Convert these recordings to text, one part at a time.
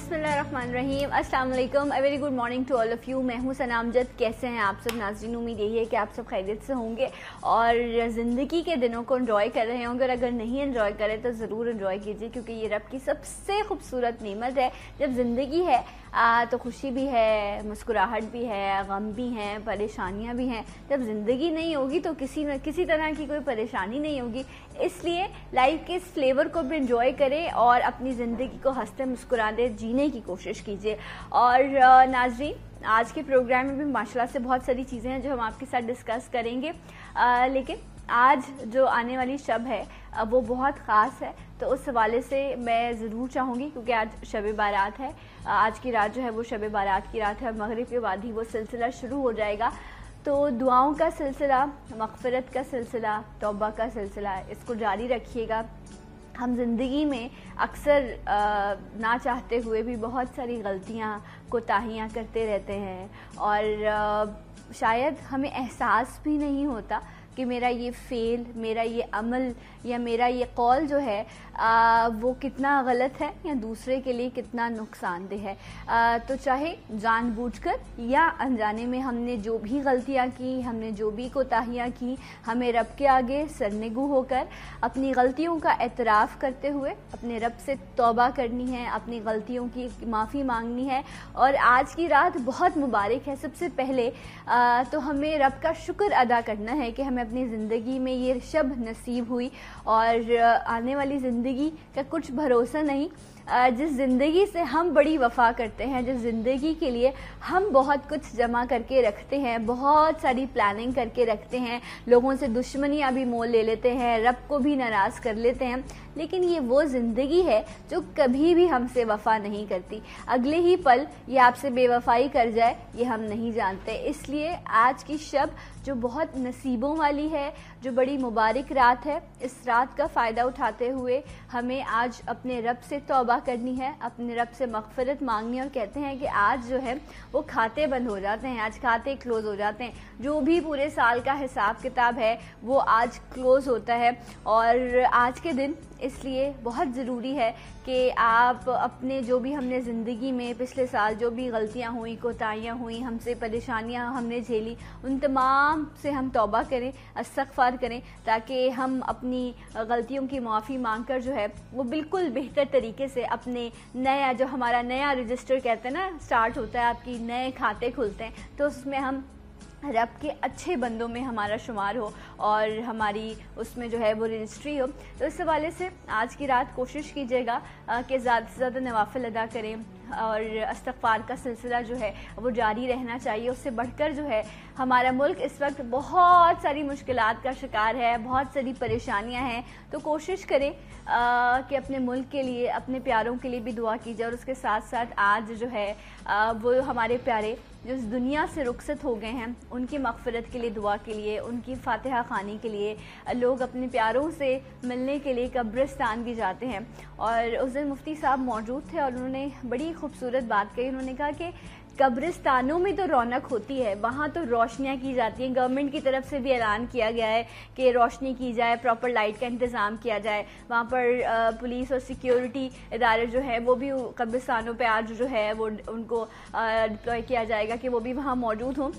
बिस्मिल्लाहिर्रहमानिर्रहीम। अस्सलाम वालेकुम, a very good morning to all of you. मैं हूँ सना अमजद। कैसे हैं आप सब नाज़रीन? उम्मीद यही है कि आप सब खैरियत से होंगे और ज़िंदगी के दिनों को एंजॉय कर रहे होंगे। और अगर नहीं एंजॉय करें तो ज़रूर एंजॉय कीजिए, क्योंकि ये रब की सबसे खूबसूरत नेमत है। जब ज़िंदगी है तो खुशी भी है, मुस्कुराहट भी है, गम भी हैं, परेशानियाँ भी हैं। जब ज़िंदगी नहीं होगी तो किसी न किसी तरह की कोई परेशानी नहीं होगी। इसलिए लाइफ के इस फ्लेवर को भी एंजॉय करें और अपनी ज़िंदगी को हंसते मुस्कुराते जीने की कोशिश कीजिए। और नाज़रीन, आज के प्रोग्राम में भी माशाल्लाह से बहुत सारी चीज़ें हैं जो हम आपके साथ डिस्कस करेंगे, लेकिन आज जो आने वाली शब है वो बहुत ख़ास है। तो उस हवाले से मैं ज़रूर चाहूँगी, क्योंकि आज शब बारात है, आज की रात जो है वो शब बारात की रात है और मगरिब के बाद ही वो सिलसिला शुरू हो जाएगा। तो दुआओं का सिलसिला, मग़फ़िरत का सिलसिला, तौबा का सिलसिला, इसको जारी रखिएगा। हम ज़िंदगी में अक्सर ना चाहते हुए भी बहुत सारी गलतियाँ, कोताहियाँ करते रहते हैं और शायद हमें एहसास भी नहीं होता कि मेरा ये फ़ेल, मेरा ये अमल या मेरा ये कौल जो है वो कितना गलत है या दूसरे के लिए कितना नुकसानदेह है। तो चाहे जानबूझकर या अनजाने में हमने जो भी गलतियाँ की, हमने जो भी कोताहियाँ की, हमें रब के आगे सरनिगू होकर अपनी गलतियों का एतराफ़ करते हुए अपने रब से तौबा करनी है, अपनी गलतियों की माफ़ी मांगनी है। और आज की रात बहुत मुबारक है। सबसे पहले तो हमें रब का शुक्र अदा करना है कि हमें अपनी ज़िंदगी में ये शब नसीब हुई। और आने वाली ज़िंदगी का कुछ भरोसा नहीं। जिस ज़िंदगी से हम बड़ी वफ़ा करते हैं, जिस ज़िंदगी के लिए हम बहुत कुछ जमा करके रखते हैं, बहुत सारी प्लानिंग करके रखते हैं, लोगों से दुश्मनियाँ भी मोल ले लेते हैं, रब को भी नाराज़ कर लेते हैं, लेकिन ये वो ज़िंदगी है जो कभी भी हमसे वफ़ा नहीं करती। अगले ही पल ये आपसे बेवफ़ाई कर जाए ये हम नहीं जानते। इसलिए आज की शब जो बहुत नसीबों वाली है, जो बड़ी मुबारक रात है, इस रात का फ़ायदा उठाते हुए हमें आज अपने रब से तौबा करनी है, अपने रब से मग़फ़िरत मांगनी है। और कहते हैं कि आज जो है वो खाते बंद हो जाते हैं, आज खाते क्लोज़ हो जाते हैं। जो भी पूरे साल का हिसाब किताब है वो आज क्लोज़ होता है। और आज के दिन इसलिए बहुत ज़रूरी है कि आप अपने जो भी हमने ज़िंदगी में पिछले साल जो भी गलतियाँ हुई, कोताहियाँ हुई, हमसे परेशानियाँ हमने झेली, उन तमाम से हम तौबा करें, इस्तग़फ़ार करें, ताकि हम अपनी गलतियों की माफ़ी मांगकर जो है वो बिल्कुल बेहतर तरीके से अपने नया जो हमारा नया रजिस्टर कहते हैं ना, स्टार्ट होता है, आपकी नए खाते खुलते हैं, तो उसमें हम रब के अच्छे बंदों में हमारा शुमार हो और हमारी उसमें जो है वो रजिस्ट्री हो। तो इस हवाले से आज की रात कोशिश कीजिएगा कि ज़्यादा से ज़्यादा नवाफिल अदा करें और इस्तग़फ़ार का सिलसिला जो है वो जारी रहना चाहिए। उससे बढ़कर जो है हमारा मुल्क इस वक्त बहुत सारी मुश्किलात का शिकार है, बहुत सारी परेशानियां हैं। तो कोशिश करें कि अपने मुल्क के लिए, अपने प्यारों के लिए भी दुआ कीजिए। और उसके साथ साथ आज जो है वो हमारे प्यारे जो इस दुनिया से रुखसत हो गए हैं उनकी मग़फ़िरत के लिए दुआ के लिए, उनकी फ़ातिहा ख़वानी के लिए, लोग अपने प्यारों से मिलने के लिए कब्रिस्तान भी जाते हैं। और उस दिन मुफ्ती साहब मौजूद थे और उन्होंने बड़ी खूबसूरत बात कही। उन्होंने कहा कि कब्रिस्तानों में तो रौनक होती है, वहाँ तो रोशनियाँ की जाती हैं। गवर्नमेंट की तरफ से भी ऐलान किया गया है कि रोशनी की जाए, प्रॉपर लाइट का इंतज़ाम किया जाए। वहाँ पर पुलिस और सिक्योरिटी इदारे जो है वो भी कब्रिस्तानों पे आज जो है वो उनको डिप्लॉय किया जाएगा कि वो भी वहाँ मौजूद हों।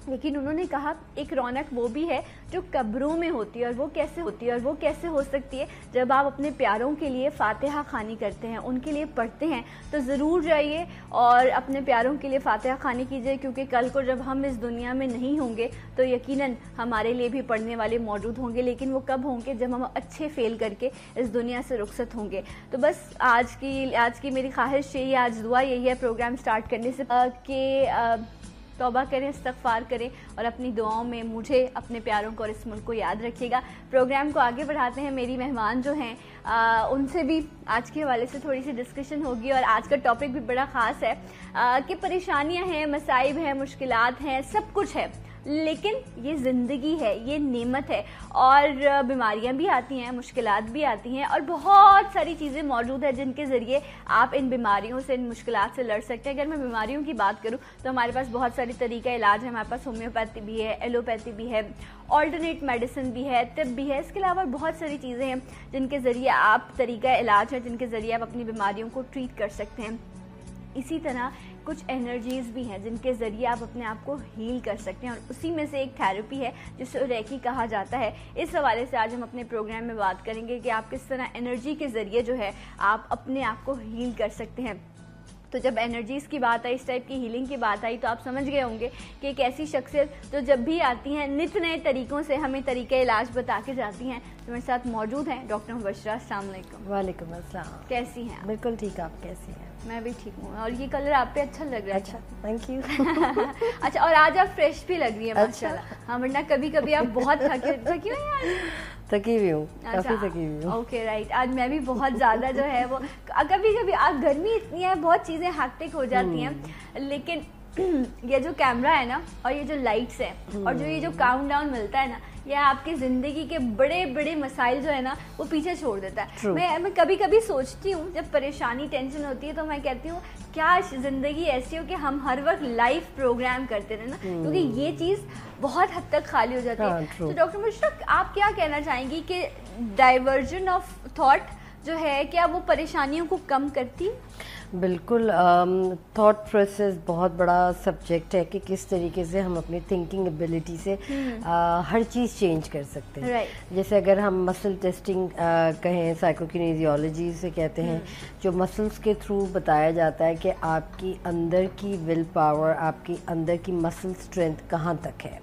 लेकिन उन्होंने कहा एक रौनक वो भी है जो कब्रों में होती है। और वो कैसे होती है और वो कैसे हो सकती है? जब आप अपने प्यारों के लिए फ़ातिहा ख़वानी करते हैं, उनके लिए पढ़ते हैं, तो ज़रूर जाइए और अपने प्यारों के लिए फ़ातिहा ख़वानी कीजिए, क्योंकि कल को जब हम इस दुनिया में नहीं होंगे तो यकीनन हमारे लिए भी पढ़ने वाले मौजूद होंगे। लेकिन वो कब होंगे? जब हम अच्छे फ़ेल करके इस दुनिया से रुखसत होंगे। तो बस आज की मेरी ख्वाहिश यही, आज दुआ यही है प्रोग्राम स्टार्ट करने से कि तौबा करें, इस्तग़फ़ार करें और अपनी दुआओं में मुझे, अपने प्यारों को और इस मुल्क को याद रखिएगा। प्रोग्राम को आगे बढ़ाते हैं। मेरी मेहमान जो हैं उनसे भी आज के हवाले से थोड़ी सी डिस्कशन होगी। और आज का टॉपिक भी बड़ा ख़ास है कि परेशानियां हैं, मसाइब हैं, मुश्किलात हैं, सब कुछ है, लेकिन ये ज़िंदगी है, ये नेमत है। और बीमारियां भी आती हैं, मुश्किलात भी आती हैं और बहुत सारी चीज़ें मौजूद हैं जिनके ज़रिए आप इन बीमारियों से, इन मुश्किलात से लड़ सकते हैं। अगर मैं बीमारियों की बात करूं तो हमारे पास बहुत सारी तरीका इलाज है। हमारे पास होम्योपैथी भी है, एलोपैथी भी है, ऑल्टरनेट मेडिसिन भी है, तिब भी है। इसके अलावा बहुत सारी चीज़ें हैं जिनके ज़रिए आप, तरीका इलाज है जिनके ज़रिए आप अपनी बीमारियों को ट्रीट कर सकते हैं। اسی طرح کچھ انرجیز بھی ہیں جن کے ذریعے آپ اپنے آپ کو ہیل کر سکتے ہیں, اور اسی میں سے ایک تھیراپی ہے جسے ریکی کہا جاتا ہے. اس حوالے سے آج ہم اپنے پروگرام میں بات کریں گے کہ آپ کس طرح انرجی کے ذریعے جو ہے آپ اپنے آپ کو ہیل کر سکتے ہیں. تو جب انرجیز کی بات آئی, اس ٹائپ کی ہیلنگ کی بات آئی, تو آپ سمجھ گئے ہوں گے کہ ایک ایسی شخصیت جو جب بھی آتی ہیں نت نئے طریقوں سے ہمیں طریقہ علاج بتا کے جاتی ہیں. تو میرے ساتھ موجود ہیں ڈاکٹر مبشرہ. السلام علیکم. وعلیکم السلام. کیسی ہیں؟ بالکل ٹھیک, آپ کیسی ہیں؟ میں بھی ٹھیک ہوں, اور یہ کلر آپ پہ اچھا لگ رہا ہے. اچھا, تھینک یو. اچھا, اور آج آپ فریش بھی لگ رہی ہیں ماشاءاللہ. ہاں, ورنہ کبھی کبھی آپ بہت تھکی ہوئی ہیں. تھکی ہوئی ہوں, کافی تھکی ہوئی ہوں. Okay right. آج میں بھی بہت زیادہ جو ہے وہ, کبھی کبھی آج گرمی اتنی ہے, بہت چیزیں ہیکٹک ہو جاتی ہیں, لیکن یہ جو کیمرہ ہے نا, اور یہ جو لائٹس ہے, اور جو یہ جو کاؤنٹ ڈاؤن ملتا ہے نا, یہ آپ کی زندگی کے بڑے بڑے مسائل جو ہے نا وہ پیچھے چھوڑ دیتا ہے. میں کبھی کبھی سوچتی ہوں, جب پریشانی ٹینشن ہوتی ہے تو میں کہتی ہوں کاش زندگی ایسی ہو کہ ہم ہر وقت لائیو پروگرام کرتے رہے نا, کیونکہ یہ چیز بہت حد تک خالی ہو جاتی ہے. تو ڈاکٹر مشرق, آپ کیا کہنا چاہیں گی کہ ڈائیورژن آف تھاٹ جو ہے کیا وہ پریشانیوں کو کم کرتی؟ بالکل. تھاٹ پروسیس بہت بڑا سبجیکٹ ہے کہ کس طریقے سے ہم اپنی تھنکنگ ایبلٹی سے ہر چیز چینج کر سکتے ہیں. جیسے اگر ہم مسل ٹیسٹنگ کہیں, سائیکوکینیزیولوجی سے کہتے ہیں, جو مسلس کے تھرو بتایا جاتا ہے کہ آپ کی اندر کی ول پاور, آپ کی اندر کی مسل اسٹرینتھ کہاں تک ہے,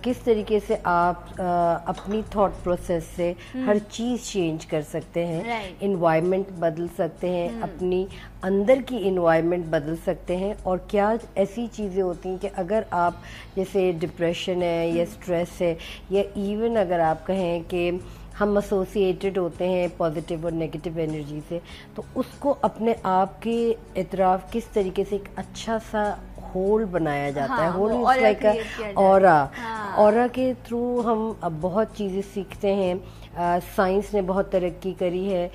کس طریقے سے آپ اپنی تھاٹ پروسیس سے ہر چیز چینج کر سکتے ہیں, انوائرمنٹ بدل سکتے ہیں, اپنی اندر کی انوائرمنٹ بدل سکتے ہیں. اور کیا ایسی چیزیں ہوتی ہیں کہ اگر آپ جیسے ڈپریشن ہے یا اسٹریس ہے, یا ایون اگر آپ کہیں کہ ہم ایسوسیٹڈ ہوتے ہیں پازیٹیو اور نیگیٹو انرجی سے, تو اس کو اپنے آپ کے اطراف کس طریقے سے ایک اچھا سا ہول بنایا جاتا ہے. Whole is like اورا. اورا کے تھرو ہم بہت چیزیں سیکھتے ہیں. سائنس نے بہت ترقی کری ہے,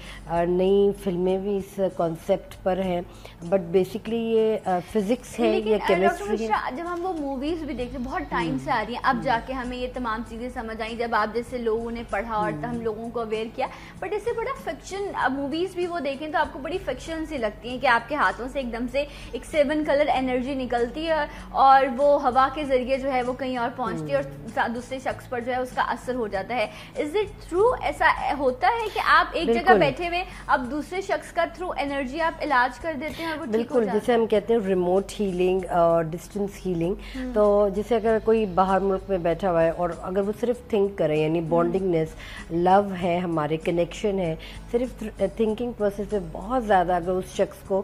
نئی فلمیں بھی اس کانسیپٹ پر ہیں, بٹ بیسکلی یہ فزکس ہے یا کیمسٹری ہے. جب ہم وہ موویز بھی دیکھتے ہیں, بہت ٹائم سے آ رہی ہیں, اب جا کے ہمیں یہ تمام چیزیں سمجھ آئیں جب آپ جیسے لوگوں نے پڑھا اور ہم لوگوں کو اویئر کیا. بٹ اس سے بڑا فکشن, اب موویز بھی وہ دیکھیں تو آپ کو بڑی فکشن سی لگتی ہیں کہ آپ کے ہاتھوں سے ایک دم سے ایک 7 کلر انرجی نکلتی ہے, اور وہ ہوا کے ذریعے جو ہے وہ کہیں اور پہنچتی ہے, اور دوسرے شخص پر جو ہے اس کا اثر ہو جاتا ہے. از اٹ ٹرو, ایسا ہوتا ہے کہ آپ ایک جگہ بیٹھے ہوئے اب دوسرے شخص کا تھرو انرجی آپ علاج کر دیتے ہیں اور وہ ٹھیک ہو جاتا ہے؟ جیسے ہم کہتے ہیں ریموٹ ہیلنگ اور ڈسٹینس ہیلنگ. تو جیسے اگر کوئی باہر ملک میں بیٹھا ہوا ہے اور اگر وہ صرف تھنک کرے, یعنی بانڈنگنیس, لو ہے, ہمارے کنیکشن ہے, صرف تھنکنگ پروسیس میں بہت زیادہ اگر اس شخص کو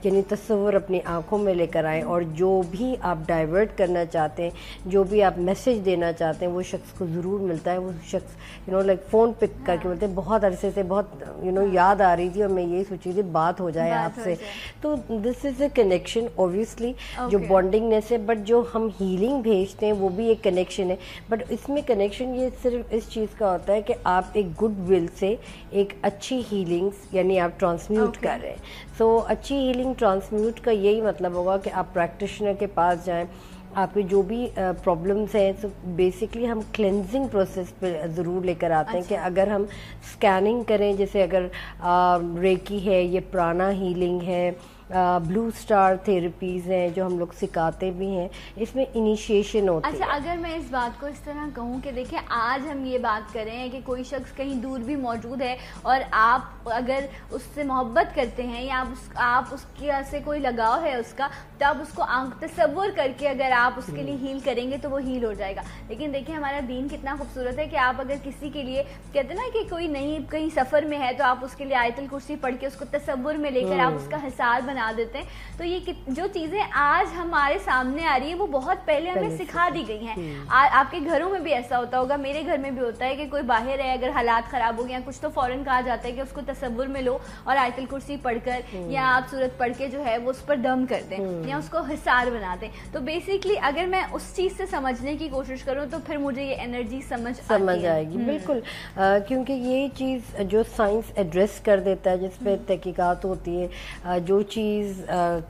یعنی تصور اپنی آنکھوں میں لے کر آئیں, اور جو بھی آپ ڈائیورٹ کرنا چاہتے ہیں, جو بھی آپ میسج دینا چاہتے ہیں, وہ شخص کو ضرور ملتا ہے. وہ شخص لائک فون پک کر کے بولتے ہیں بہت عرصے سے بہت یاد آ رہی تھی اور میں یہی سوچی تھی بات ہو جائے آپ سے. تو دس از اے کنیکشن اوبویسلی جو بانڈنگنیس ہے, بٹ جو ہم ہیلنگ بھیجتے ہیں وہ بھی ایک کنیکشن ہے. بٹ اس میں کنیکشن یہ صرف اس چیز کا ہوتا ہے کہ آپ ایک گڈ ول سے ایک اچھی ہیلنگ یعنی آپ ٹرانسمیوٹ کر رہے ہیں. سو اچھی ہیلنگ ٹرانسمیوٹ کا یہی مطلب ہوگا کہ آپ پریکٹیشنر کے پاس جائیں, آپ کے جو بھی پرابلمس ہیں, تو بیسکلی ہم کلینزنگ پروسیس پہ ضرور لے کر آتے ہیں کہ اگر ہم اسکیننگ کریں, جیسے اگر ریکی ہے, یہ پرانا ہیلنگ ہے, بلو اسٹار تھراپیز ہیں جو ہم لوگ سکھاتے بھی ہیں, اس میں انیشیشن ہوتی ہے. اچھا, اگر میں اس بات کو اس طرح کہوں کہ دیکھیں آج ہم یہ بات کر رہے ہیں کہ کوئی شخص کہیں دور بھی موجود ہے اور آپ اگر اس سے محبت کرتے ہیں یا آپ اس کی سے کوئی لگاؤ ہے اس کا, تو آپ اس کو تصور کر کے اگر آپ اس کے لیے ہیل کریں گے تو وہ ہیل ہو جائے گا. لیکن دیکھیں ہمارا دین کتنا خوبصورت ہے کہ آپ اگر کسی کے لیے کہتے ہیں نا کہ کوئی نہیں کہیں سفر میں ہے, تو آپ اس کے لیے آیت الکرسی پڑھ کے اس کو تصور میں لے کر آپ اس کا حصار بنا دیتے ہیں. تو یہ جو چیزیں آج ہمارے سامنے آ رہی ہیں وہ بہت پہلے ہمیں سکھا دی گئی ہیں. آپ کے گھروں میں بھی ایسا ہوتا ہوگا, میرے گھر میں بھی ہوتا ہے کہ کوئی باہر ہے, اگر حالات خراب ہو گئے کچھ, تو فوراً کہا جاتا ہے کہ اس کو تصور میں لو اور آیت الکرسی پڑھ کر یا آپ سورت پڑھ کے جو ہے وہ اس پر دم کر دیں یا اس کو حصار بنا دیں. تو بیسکلی اگر میں اس چیز سے سمجھنے کی کوشش کروں تو پھر مجھے یہ انرجی سمجھ آئے گی. بالکل, کیونکہ یہ چیز جو سائنس ایڈریس کر دیتا ہے, جس پہ تحقیقات ہوتی ہے, جو چیز चीज़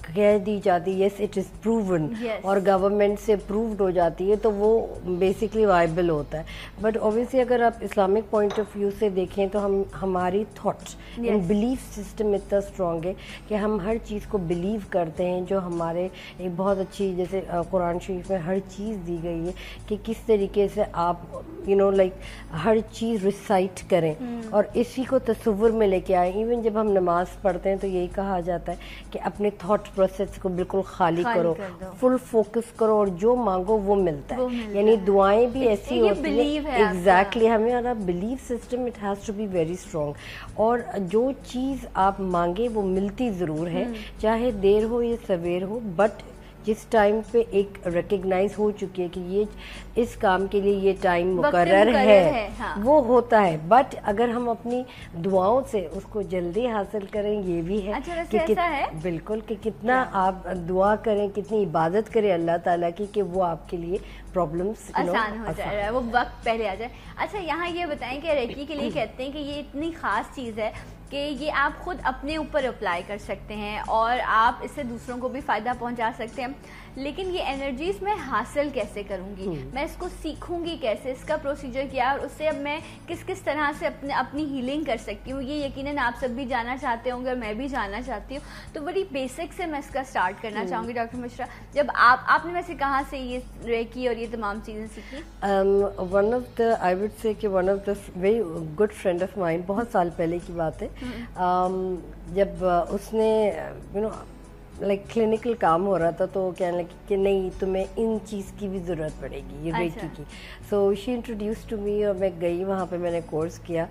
कह दी जाती है यस इट इज़ प्रूवन और गवर्नमेंट से प्रूव्ड हो जाती है तो वो बेसिकली वाइबल होता है. बट ऑब्वियसली अगर आप इस्लामिक पॉइंट ऑफ व्यू से देखें तो हमारी थॉट एंड बिलीफ सिस्टम इतना स्ट्रॉन्ग है कि हम हर चीज़ को बिलीव करते हैं. जो हमारे एक बहुत अच्छी जैसे कुरान शरीफ में हर चीज़ दी गई है कि किस तरीके से आप लाइक हर चीज़ रिसाइट करें और इसी को तसव्वुर में लेके आए. इवन जब हम नमाज पढ़ते हैं तो यही कहा जाता है कि अपने थॉट प्रोसेस को बिल्कुल खाली करो, फुल फोकस करो और जो मांगो वो मिलता है. यानी दुआएं भी ऐसी होती है एग्जैक्टली. हमारा belief system it has to be very strong और जो चीज़ आप मांगे वो मिलती ज़रूर है, चाहे देर हो या सवेर हो. बट जिस टाइम पे एक रिकग्नाइज हो चुकी है कि ये इस काम के लिए ये टाइम मुकर्रर है, हाँ. वो होता है. बट अगर हम अपनी दुआओं से उसको जल्दी हासिल करें ये भी है. अच्छा, कि ऐसा है बिल्कुल कि कितना आप दुआ करें, कितनी इबादत करें अल्लाह ताला की कि वो आपके लिए प्रॉब्लम्स आसान हो जाए, वो वक्त पहले आ जाए. अच्छा, यहाँ ये बताएं कि रेकी के लिए कहते हैं कि ये इतनी खास चीज़ है कि ये आप खुद अपने ऊपर अप्लाई कर सकते हैं और आप इससे दूसरों को भी फ़ायदा पहुंचा सकते हैं. लेकिन ये एनर्जीज मैं हासिल कैसे करूंगी, मैं इसको सीखूंगी कैसे, इसका प्रोसीजर क्या, और उससे अब मैं किस किस तरह से अपनी हीलिंग कर सकती हूँ, ये यकीनन आप सब भी जानना चाहते होंगे और मैं भी जानना चाहती हूँ. तो बड़ी बेसिक से मैं इसका स्टार्ट करना चाहूँगी. डॉक्टर मिश्रा, जब आपने वैसे कहाँ से ये रेकी और ये तमाम चीज़ें सीखी? One of the I would say कि one of the very good friend of mine, बहुत साल पहले की बात है. जब उसने लाइक क्लिनिकल काम हो रहा था तो कहने लगी कि नहीं तुम्हें इन चीज़ की भी ज़रूरत पड़ेगी, ये रेकी की. So she introduce to me और मैं गई वहाँ पे, मैंने कोर्स किया.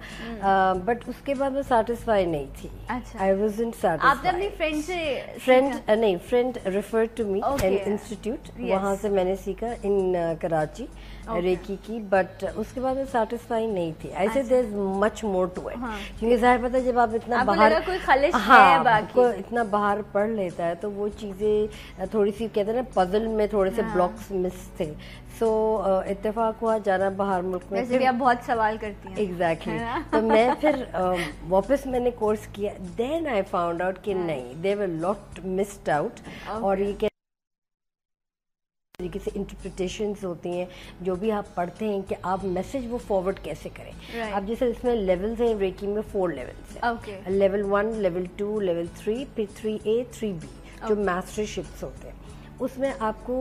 बट उसके बाद मैं सेटिस्फाई नहीं थी. I wasn't satisfied. आपने अपनी friend referred to me an institute, वहाँ से मैंने सीखा इन कराची रेकी की. बट उसके बाद मैं सेटिस्फाई नहीं थी. I say there is much more to it, क्योंकि ज़ाहिर पता है जब आप इतना बाहर कोई खलिश है बाकी इतना बाहर पढ़ लेता है तो वो चीज़ें थोड़ी सी कहते हैं ना पजल में थोड़े से ब्लॉक्स मिस थे. सो इत्तेफाक हुआ जाना बाहर मुल्क में. वैसे भी आप बहुत सवाल करती हैं. एग्जैक्टली. तो मैं फिर वापस मैंने कोर्स किया. देन आई फाउंड आउट कि नहीं, there were lot missed out. और ये तरीके से इंटरप्रिटेशंस होती हैं जो भी आप पढ़ते हैं कि आप मैसेज वो फॉरवर्ड कैसे करें. आप जैसे इसमें लेवल्स हैं, रेकी में 4 लेवल्स हैं. लेवल 1, लेवल 2, लेवल 3, फिर 3A, 3B जो मास्टरशिप्स होते हैं. उसमें आपको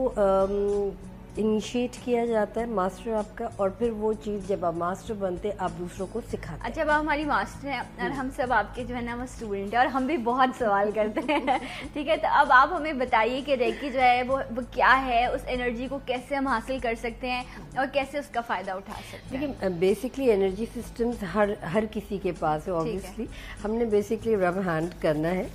इनिशिएट किया जाता है मास्टर आपका, और फिर वो चीज़ जब आप मास्टर बनते आप दूसरों को सिखाते हैं. अच्छा, अब आप हमारी मास्टर हैं और हम सब आपके जो है ना वो स्टूडेंट हैं और हम भी बहुत सवाल करते हैं. ठीक है, तो अब आप हमें बताइए कि रेकी जो है वो क्या है, उस एनर्जी को कैसे हम हासिल कर सकते हैं और कैसे उसका फ़ायदा उठा सकते हैं. देखिए, बेसिकली एनर्जी सिस्टम्स हर किसी के पास है. ऑब्वियसली हमने बेसिकली रब हैंड करना है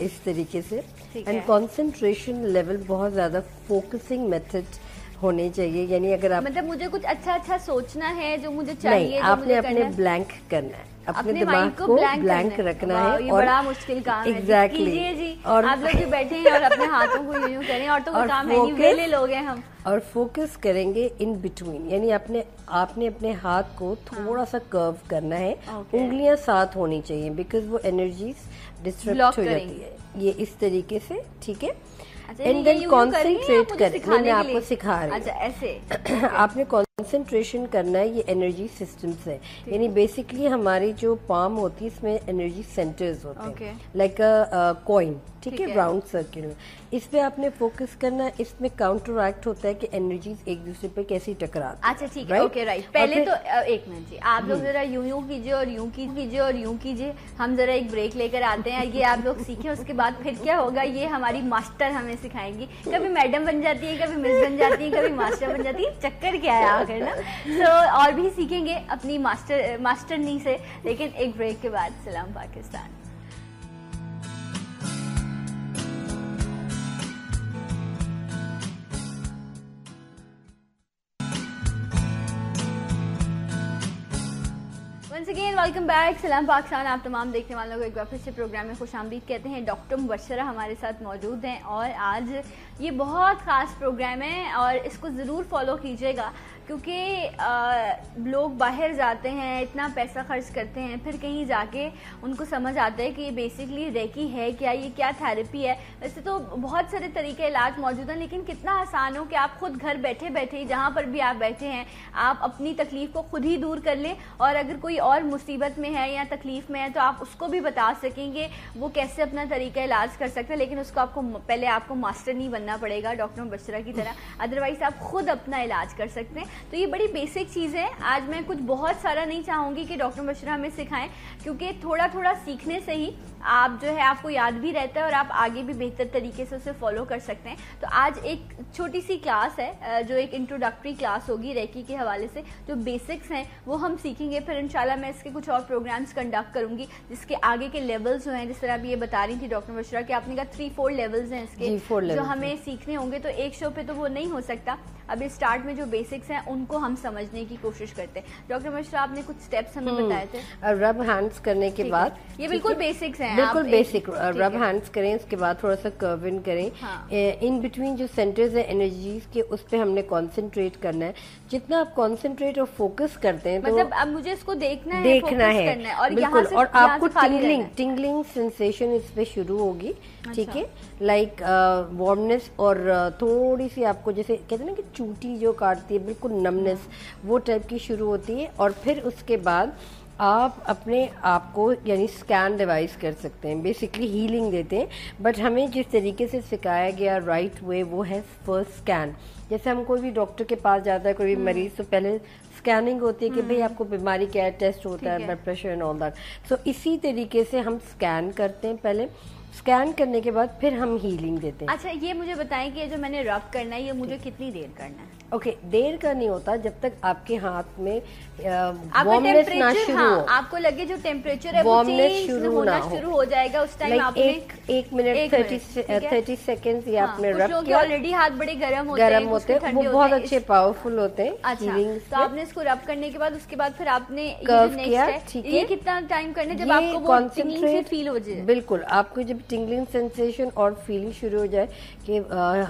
इस तरीके से. एंड कॉन्सेंट्रेशन लेवल बहुत ज़्यादा फोकसिंग मेथड होने चाहिए. यानी अगर आप मतलब मुझे कुछ अच्छा सोचना है जो मुझे चाहिए, नहीं, आपने अपने ब्लैंक करना है, अपने दिमाग को ब्लैंक रखना है. ये बड़ा मुश्किल काम है. एग्जैक्टली जी. और आप लोग भी बैठे हैं और अपने हाथों को यूं करें और तो वो काम है नहीं, वेले लोग हैं हम. और फोकस करेंगे इन बिटवीन, यानी आपने अपने हाथ को थोड़ा सा कर्व करना है. उंगलियां साथ होनी चाहिए बिकॉज वो एनर्जीज डिस्ट्रैक्ट हो जाती है. ये इस तरीके से, ठीक है. एंड देन कॉन्सेंट्रेट करें. मैं आपको सिखा रही हूँ. अच्छा, ऐसे आपने कॉन्सेंट्रेशन करना है. ये एनर्जी सिस्टम्स है. यानी बेसिकली हमारी जो पाम होती है इसमें एनर्जी सेंटर्स होते हैं, लाइक अ कॉइन. ठीक है, राउंड सर्किल में. इस पे आपने फोकस करना है. इसमें काउंटर एक्ट होता है कि एनर्जीज एक दूसरे पे कैसी टकराती. अच्छा, ठीक है. Okay, right. पहले तो एक मिनट जी, आप लोग जरा यूं कीजिए और यूं कीजिए और यूं कीजिए. हम जरा एक ब्रेक लेकर आते हैं. ये आप लोग सीखें, उसके बाद फिर क्या होगा ये हमारी मास्टर हमें सिखाएंगी. कभी मैडम बन जाती है, कभी मिस बन जाती है, कभी मास्टर बन जाती है. चक्कर क्या है आखिर ना. तो और भी सीखेंगे अपनी मास्टरनी से, लेकिन एक ब्रेक के बाद. सलाम Pakistan. Once again, welcome back. सलाम पाकिस्तान. आप तमाम देखने वालों को एक बार फिर से प्रोग्राम में खुशामदीद कहते हैं. डॉक्टर मुबशरा हमारे साथ मौजूद हैं और आज ये बहुत ख़ास प्रोग्राम है और इसको ज़रूर फॉलो कीजिएगा کیونکہ لوگ باہر جاتے ہیں, اتنا پیسہ خرچ کرتے ہیں, پھر کہیں جا کے ان کو سمجھ آتا ہے کہ یہ بیسکلی ریکی ہے کیا, یہ کیا تھیراپی ہے. ویسے تو بہت سارے طریقے علاج موجود ہیں, لیکن کتنا آسان ہو کہ آپ خود گھر بیٹھے بیٹھے جہاں پر بھی آپ بیٹھے ہیں آپ اپنی تکلیف کو خود ہی دور کر لیں, اور اگر کوئی اور مصیبت میں ہے یا تکلیف میں ہے تو آپ اس کو بھی بتا سکیں گے وہ کیسے اپنا طریقہ علاج کر سکتے ہیں. لیکن اس کو آپ کو پہلے آپ کو ماسٹر نہیں بننا پڑے گا ڈاکٹر مبشرہ کی طرح, ادروائز آپ خود اپنا علاج کر سکتے ہیں. تو یہ بڑی بیسک چیز ہے. آج میں کچھ بہت سارا نہیں چاہوں گی کہ ڈاکٹر مبشرہ ہمیں سکھائیں, کیونکہ تھوڑا تھوڑا سیکھنے سے ہی آپ جو ہے آپ کو یاد بھی رہتا ہے اور آپ آگے بھی بہتر طریقے سے اسے فالو کر سکتے ہیں. تو آج ایک چھوٹی سی کلاس ہے جو ایک انٹروڈکٹری کلاس ہوگی ریکی کے حوالے سے, جو بیسکس ہیں وہ ہم سیکھیں گے. پھر انشاءاللہ میں اس کے کچھ اور پروگرامز کنڈکٹ کروں گی جس کے آگے کے لیولز جو ہیں, جس طرح ابھی یہ بتا رہی تھی ڈاکٹر مبشرہ کہ آپ نے کہا 3-4 لیولز ہیں اس کے جو ہمیں سیکھنے ہوں گے. تو ایک شو پہ تو وہ نہیں ہو سکتا. ابھی اسٹارٹ میں جو بیسکس ہیں ان کو ہم سمجھنے کی کوشش کرتے ہیں. ڈاکٹر مبشرہ آپ نے کچھ اسٹیپس ہمیں بتائے تھے. رب ہینڈس کرنے کے بعد, یہ بالکل بیسکس ہیں, بالکل بیسک. رب ہینڈس کریں, اس کے بعد تھوڑا سا کرو ان کریں, ان بٹوین جو سینٹرز ہیں انرجیز کے اس پہ ہم نے کانسنٹریٹ کرنا ہے. جتنا آپ کانسنٹریٹ اور فوکس کرتے ہیں مطلب اب مجھے اس کو دیکھنا ہے بالکل, اور آپ کو ٹنگلنگ سینسیشن اس پہ شروع ہوگی. ٹھیک ہے, لائک وارمنس اور تھوڑی سی آپ کو جیسے کہتے ہیں نا کہ چوٹی جو کاٹتی ہے بالکل نمنس وہ ٹائپ کی شروع ہوتی ہے. اور پھر اس کے بعد آپ اپنے آپ کو یعنی اسکین ڈیوائز کر سکتے ہیں, بیسکلی ہیلنگ دیتے ہیں. بٹ ہمیں جس طریقے سے سکھایا گیا رائٹ وے وہ ہے فرسٹ اسکین. جیسے ہم کوئی بھی ڈاکٹر کے پاس جاتا ہے کوئی بھی مریض, تو پہلے اسکیننگ ہوتی ہے کہ بھئی آپ کو بیماری کیا ہے, ٹیسٹ ہوتا ہے blood pressure and all that. So اسی طریقے سے ہم اسکین کرتے ہیں پہلے, اسکین کرنے کے بعد پھر ہم ہیلنگ دیتے ہیں. اچھا یہ مجھے بتائیں کہ یہ جو میں نے رب کرنا ہے یہ مجھے کتنی دیر کرنا ہے؟ اوکے, دیر کا نہیں ہوتا, جب تک آپ کے ہاتھ میں وارمنس نہ شروع ہو, آپ کو لگے جو ٹیمپریچر ہے وہ چینج ہونا شروع ہو جائے گا, اس ٹائم آپ نے 1 منٹ 30 سیکنڈ یا آپ نے رب کیا. آلریڈی ہاتھ بڑے گرم ہوتے ہیں, وہ بہت اچھے پاورفل ہوتے ہیں. اچھا, تو آپ نے اس کو رب کرنے کے بعد اس کے بعد پھر آپ نے کرو کیا. ٹھیک ہے, یہ کتنا ٹائم کرنا ہے جب آپ کو وہ ٹنگلنگ فیل ہو جائے؟ بالکل, آپ کو جب ٹنگلنگ سینسیشن اور فیلنگ شروع ہو جائے کہ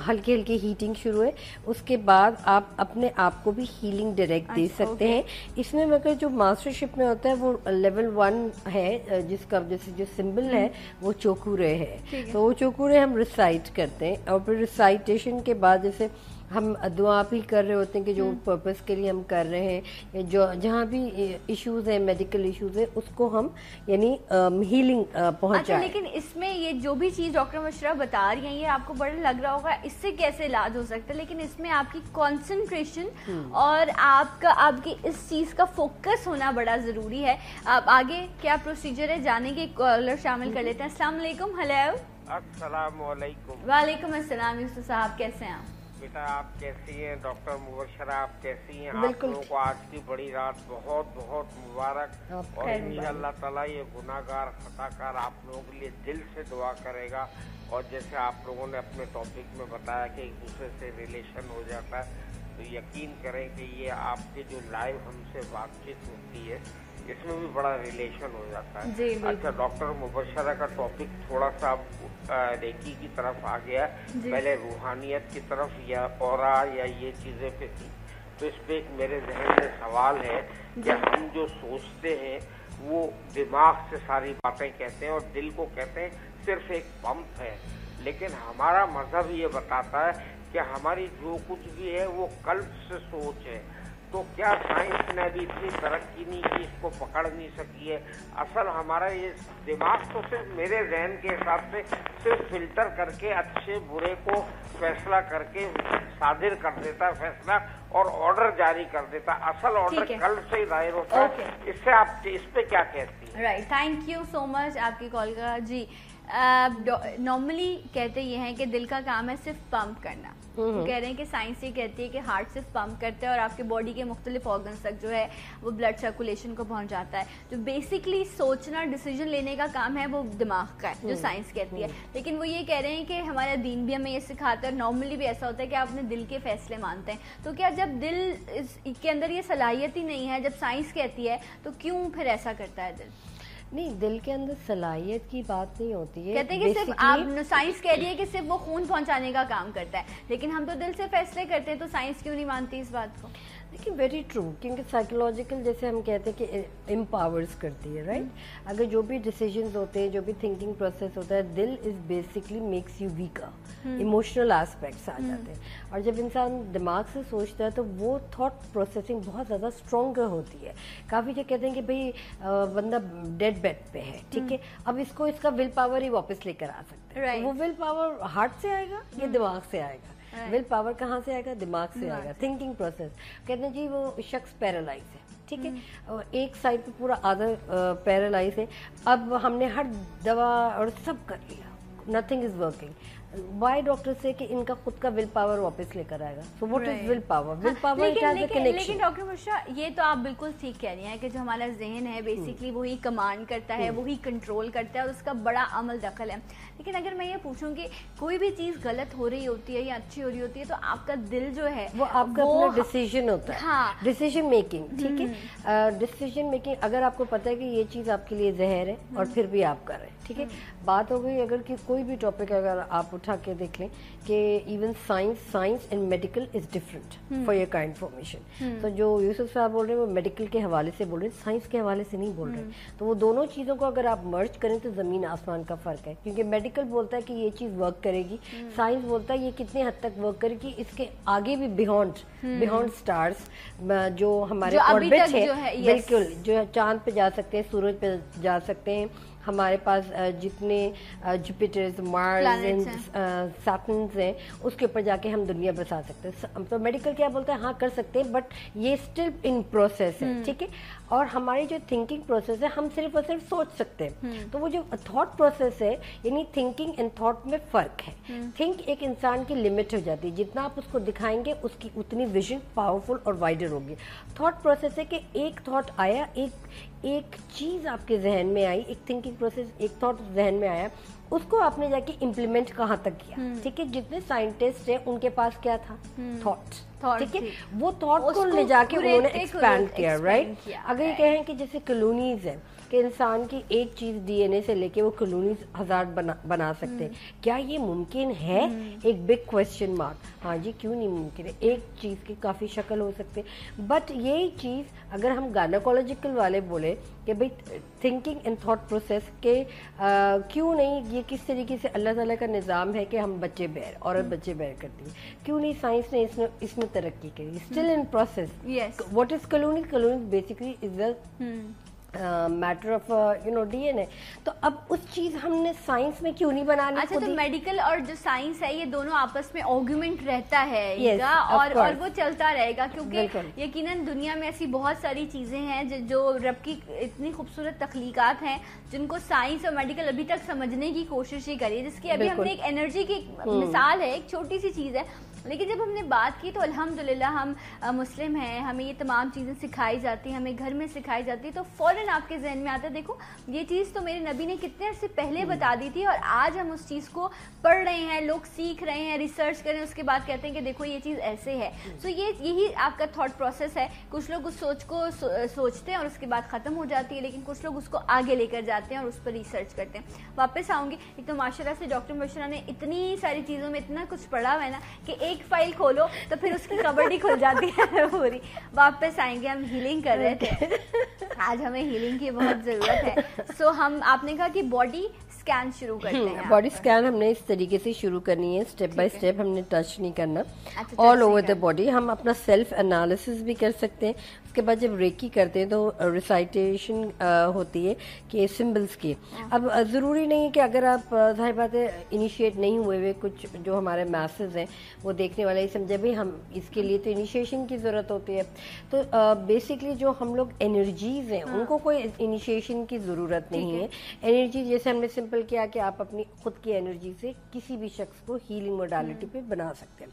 ہلکی ہلکی ہیٹنگ شروع ہے, اس کے بعد آپ اپنے آپ کو بھی ہیلنگ ڈائریکٹ دے سکتے ہیں. اس میں مگر جو ماسٹر شپ میں ہوتا ہے وہ لیول 1 ہے, جس کا جیسے جو سمبل ہے وہ چوکورے ہے. تو وہ چوکورے ہم ریسائٹ کرتے ہیں, اور پھر ریسائٹیشن کے بعد جیسے ہم دعا بھی کر رہے ہوتے ہیں کہ جو پرپس کے لیے ہم کر رہے ہیں, جو جہاں بھی ایشوز ہیں میڈیکل ایشوز ہیں اس کو ہم یعنی ہیلنگ پہنچائیں. لیکن اس میں یہ جو بھی چیز ڈاکٹر مبشرہ بتا رہی ہیں یہ آپ کو بڑا لگ رہا ہوگا اس سے کیسے علاج ہو سکتا ہے, لیکن اس میں آپ کی کانسنٹریشن اور آپ کی اس چیز کا فوکس ہونا بڑا ضروری ہے. اب آگے کیا پروسیجر ہے جانے کے, کالر شامل کر لیتے ہیں. السلام علیکم. ہیلو. السلام علیکم. وعلیکم السلام. یوسف صاحب کیسے ہیں آپ؟ بیٹا آپ کیسی ہیں؟ ڈاکٹر مبشرہ آپ کیسی ہیں؟ آپ لوگوں کو آج کی بڑی رات بہت بہت مبارک, اور انشاءاللہ تعالیٰ یہ گناہ گار خطا کار آپ لوگوں کے لیے دل سے دعا کرے گا. اور جیسے آپ لوگوں نے اپنے ٹاپک میں بتایا کہ ایک دوسرے سے ریلیشن ہو جاتا ہے, تو یقین کریں کہ یہ آپ کے جو لائیو ہم سے بات چیت ہوتی ہے اس میں بھی بڑا ریلیشن ہو جاتا ہے. اچھا, ڈاکٹر مبشرہ کا ٹاپک تھوڑا سا ریکی کی طرف آ گیا, پہلے روحانیت کی طرف یا اورا یا یہ چیزیں پہ تھی. تو اس پہ ایک میرے ذہن میں سوال ہے کہ ہم جو سوچتے ہیں وہ دماغ سے ساری باتیں کہتے ہیں اور دل کو کہتے ہیں صرف ایک پمپ ہے, لیکن ہمارا مذہب یہ بتاتا ہے کہ ہماری جو کچھ بھی ہے وہ قلب سے سوچ ہے. تو کیا سائنس نے ابھی اتنی ترقی نہیں کی, اس کو پکڑ نہیں سکی ہے؟ اصل ہمارا یہ دماغ تو صرف میرے ذہن کے حساب سے صرف فلٹر کر کے اچھے برے کو فیصلہ کر کے صادر کر دیتا ہے فیصلہ, اور آرڈر جاری کر دیتا. اصل آرڈر قلب سے ہی ظاہر ہوتا ہے. اس سے آپ اس پہ کیا کہتی ہیں؟ رائٹ, تھینک یو سو مچ آپ کی کال کا. جی, نارملی کہتے یہ ہیں کہ دل کا کام ہے صرف پمپ کرنا. کہہ رہے ہیں کہ سائنس یہ کہتی ہے کہ ہارٹ صرف پمپ کرتا ہے اور آپ کے باڈی کے مختلف آرگنز تک جو ہے وہ بلڈ سرکولیشن کو پہنچاتا ہے. جو بیسکلی سوچنا ڈیسیجن لینے کا کام ہے وہ دماغ کا ہے جو سائنس کہتی ہے. لیکن وہ یہ کہہ رہے ہیں کہ ہمارا دین بھی ہمیں یہ سکھاتا ہے, نارملی بھی ایسا ہوتا ہے کہ آپ اپنے دل کے فیصلے مانتے ہیں. تو کیا جب دل کے اندر یہ صلاحیت ہی نہیں ہے, جب سائنس کہتی ہے, تو کیوں پھر ایسا کرتا ہے دل؟ نہیں, دل کے اندر صلاحیت کی بات نہیں ہوتی ہے. کہتے ہیں کہ صرف آپ سائنس کہہ رہی ہے کہ صرف وہ خون پہنچانے کا کام کرتا ہے, لیکن ہم تو دل سے فیصلے کرتے ہیں, تو سائنس کیوں نہیں مانتی اس بات کو؟ देखिए वेरी ट्रू, क्योंकि साइकोलॉजिकल जैसे हम कहते हैं कि एम्पावर्स करती है, राइट? अगर जो भी डिसीजंस होते हैं, जो भी थिंकिंग प्रोसेस होता है, दिल is basically makes you weaker, emotional aspects आ जाते हैं। और जब इंसान दिमाग से सोचता है तो वो थॉट प्रोसेसिंग बहुत ज़्यादा स्ट्रॉन्गर होती है। काफ़ी जो कहते हैं कि भाई बंदा डेड बेड पे है, ठीक है, अब इसको इसका विल पावर ही वापस लेकर आ सकते हैं। तो वो विल पावर हार्ट से आएगा या दिमाग से आएगा? विल पावर कहाँ से आएगा? दिमाग से आएगा। थिंकिंग प्रोसेस कहते हैं जी वो शख्स पैरालाइज है, ठीक है, एक साइड पे पूरा आधा पैरालाइज है। अब हमने हर दवा और सब कर लिया, नथिंग इज वर्किंग। वाई डॉक्टर से कि इनका खुद का विल पावर वापस लेकर आएगा। So what is will power? Will power it has a connection. लेकिन डॉक्टर मिश्रा ये तो आप बिल्कुल ठीक कह रही हैं कि जो हमारा जहन है बेसिकली वही कमांड करता है, वही कंट्रोल करता है और उसका बड़ा अमल दखल है। लेकिन अगर मैं ये पूछूं कि कोई भी चीज गलत हो रही होती है या अच्छी हो रही होती है तो आपका दिल जो है वो आपका अपना डिसीजन होता है। हाँ, डिसीजन मेकिंग, ठीक है, डिसीजन मेकिंग। अगर आपको पता है कि ये चीज आपके लिए जहर है और फिर भी आप कर रहे हैं, ठीक है। बात हो गई अगर कि कोई भी टॉपिक अगर आप उठा के देख लें कि even science and medical is different for your kind information. तो जो यूसुफ साहब बोल रहे हैं वो मेडिकल के हवाले से बोल रहे हैं, साइंस के हवाले से नहीं बोल रहे। तो वो दोनों चीज़ों को अगर आप मर्ज करें तो ज़मीन आसमान का फ़र्क है, क्योंकि मेडिकल बोलता है कि ये चीज़ वर्क करेगी, साइंस बोलता है ये कितने हद तक वर्क करेगी, इसके आगे भी बियॉन्ड स्टार्स जो हमारे ऑर्बिट है, बिल्कुल, जो चांद पे जा सकते हैं, सूरज पे जा सकते हैं, हमारे पास जितने जुपिटर्स, मार्स, सैटर्न्स हैं, उसके ऊपर जाके हम दुनिया बसा सकते हैं। तो मेडिकल क्या बोलता है, हाँ कर सकते हैं, बट ये स्टिल इन प्रोसेस है, ठीक है। और हमारी जो थिंकिंग प्रोसेस है हम सिर्फ और सिर्फ सोच सकते हैं। तो वो जो थॉट प्रोसेस है, यानी थिंकिंग एंड थॉट में फ़र्क है। थिंक एक इंसान की लिमिट हो जाती है, जितना आप उसको दिखाएंगे उसकी उतनी विजन पावरफुल और वाइडर होगी। थॉट प्रोसेस है कि एक थॉट आया, एक चीज़ आपके जहन में आई, एक थिंकिंग प्रोसेस, एक थॉट जहन में आया, उसको आपने जाके इम्प्लीमेंट कहाँ तक किया, ठीक है। जितने साइंटिस्ट हैं उनके पास क्या था? थॉट्स, ठीक है। वो थॉट को ले जाके उन्होंने एक्सपैंड किया, राइट। अगर ये कहें कि जैसे कॉलोनीज है कि इंसान की एक चीज डीएनए से लेके वो कॉलोनीज 1000 बना सकते हैं, क्या ये मुमकिन है? एक बिग क्वेश्चन मार्क। हाँ जी, क्यों नहीं मुमकिन है? एक चीज की काफी शक्ल हो सकती है, बट यही चीज अगर हम गायनेकोलॉजिकल वाले बोले कि भाई थिंकिंग एंड थॉट प्रोसेस के क्यों नहीं, ये किस तरीके से अल्लाह ताला का निज़ाम है कि हम बच्चे बैर, औरत बच्चे बैर करती है, क्यों नहीं साइंस ने इसमें तरक्की करी? Still in process. What is colony? Colony basically is the matter of DNA. तो अब उस चीज हमने साइंस में क्यों नहीं बनानी? अच्छा, तो मेडिकल और जो साइंस है ये दोनों आपस में आर्गुमेंट रहता है और वो चलता रहेगा, क्योंकि यकीनन दुनिया में ऐसी बहुत सारी चीजें हैं जो रब की इतनी खूबसूरत तख्लीकात हैं जिनको साइंस और मेडिकल अभी तक समझने की कोशिश ही करी है, जिसकी अभी हमने एक एनर्जी की मिसाल है, एक छोटी सी चीज है। लेकिन जब हमने बात की तो अल्हम्दुलिल्लाह हम मुस्लिम हैं, हमें ये तमाम चीज़ें सिखाई जाती हैं, हमें घर में सिखाई जाती है, तो फ़ौरन आपके जहन में आता है देखो ये चीज़ तो मेरे नबी ने कितने अर्से पहले बता दी थी और आज हम उस चीज़ को पढ़ रहे हैं, लोग सीख रहे हैं, रिसर्च कर रहे हैं, उसके बाद कहते हैं कि देखो ये चीज़ ऐसे है। सो यही आपका थॉट प्रोसेस है। कुछ लोग उस सोच को सोचते हैं और उसके बाद ख़त्म हो जाती है, लेकिन कुछ लोग उसको आगे लेकर जाते हैं और उस पर रिसर्च करते हैं। वापस आऊँगी, एक तो माशाल्लाह से डॉक्टर मुबशरा ने इतनी सारी चीज़ों में इतना कुछ पढ़ा हुआ है ना कि एक फाइल खोलो तो फिर उसकी कबर्ड ही खुल जाती है पूरी। वापस आएंगे, हम हीलिंग कर रहे थे, आज हमें हीलिंग की बहुत जरूरत है। सो आपने कहा कि बॉडी स्कैन शुरू करते हैं। बॉडी स्कैन हमने इस तरीके से शुरू करनी है, स्टेप बाय स्टेप, हमने टच नहीं करना, ऑल ओवर द बॉडी। हम अपना सेल्फ एनालिसिस भी कर सकते हैं। उसके बाद जब रेकी करते हैं तो रिसाइटेशन होती है कि सिंबल्स की। अब जरूरी नहीं है कि अगर आप जाहिर बात है इनिशिएट नहीं हुए कुछ जो हमारे मैसेज हैं वो देखने वाले ही समझे भाई हम इसके लिए तो इनिशिएशन की जरूरत होती है। तो बेसिकली जो हम लोग एनर्जीज हैं उनको कोई इनिशिएशन की जरूरत नहीं है। एनर्जी जैसे हमने सिंपल किया कि आप अपनी खुद की एनर्जी से किसी भी शख्स को हीलिंग मोडालिटी पे बना सकते हैं।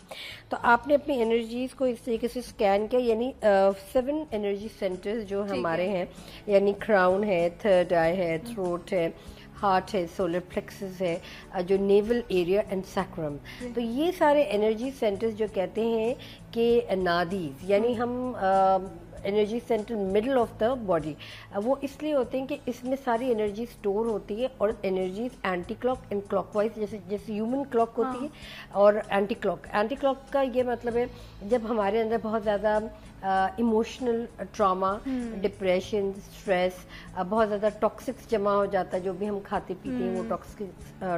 तो आपने अपनी एनर्जीज को इस तरीके से स्कैन किया, यानी 7 एनर्जी सेंटर्स जो हमारे हैं, यानी क्राउन है, थर्ड आई है, थ्रोट है, हार्ट है, सोलर प्लेक्सस है, जो नेवल एरिया एंड सैक्रम। तो ये सारे एनर्जी सेंटर्स जो कहते हैं कि नादीज, यानी हम energy centre middle of the body, वो इसलिए होते हैं कि इसमें सारी एनर्जी स्टोर होती है और energy anti clock and clockwise, जैसे ह्यूमन क्लॉक होती है और एंटी क्लॉक का ये मतलब है जब हमारे अंदर बहुत ज़्यादा इमोशनल ट्रॉमा, डिप्रेशन, स्ट्रेस, बहुत ज़्यादा टॉक्सिक्स जमा हो जाता है, जो भी हम खाते पीते हैं वो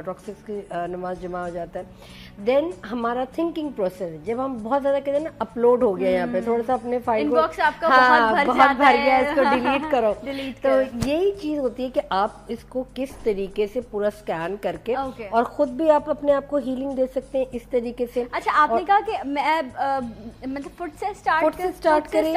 टॉक्सिक्स की नमाज जमा हो जाता है। देन हमारा थिंकिंग प्रोसेस, जब हम बहुत ज़्यादा कहते हैं ना अपलोड हो गया यहाँ पे, थोड़ा सा अपने फाइल को बहुत भर गया, इसको डिलीट करो तो यही चीज़ होती है कि आप इसको किस तरीके से पूरा स्कैन करके और खुद भी आप अपने आप को हीलिंग दे सकते हैं इस तरीके से। अच्छा, आपने कहा कि मैं मतलब फुट से स्टार्ट करें,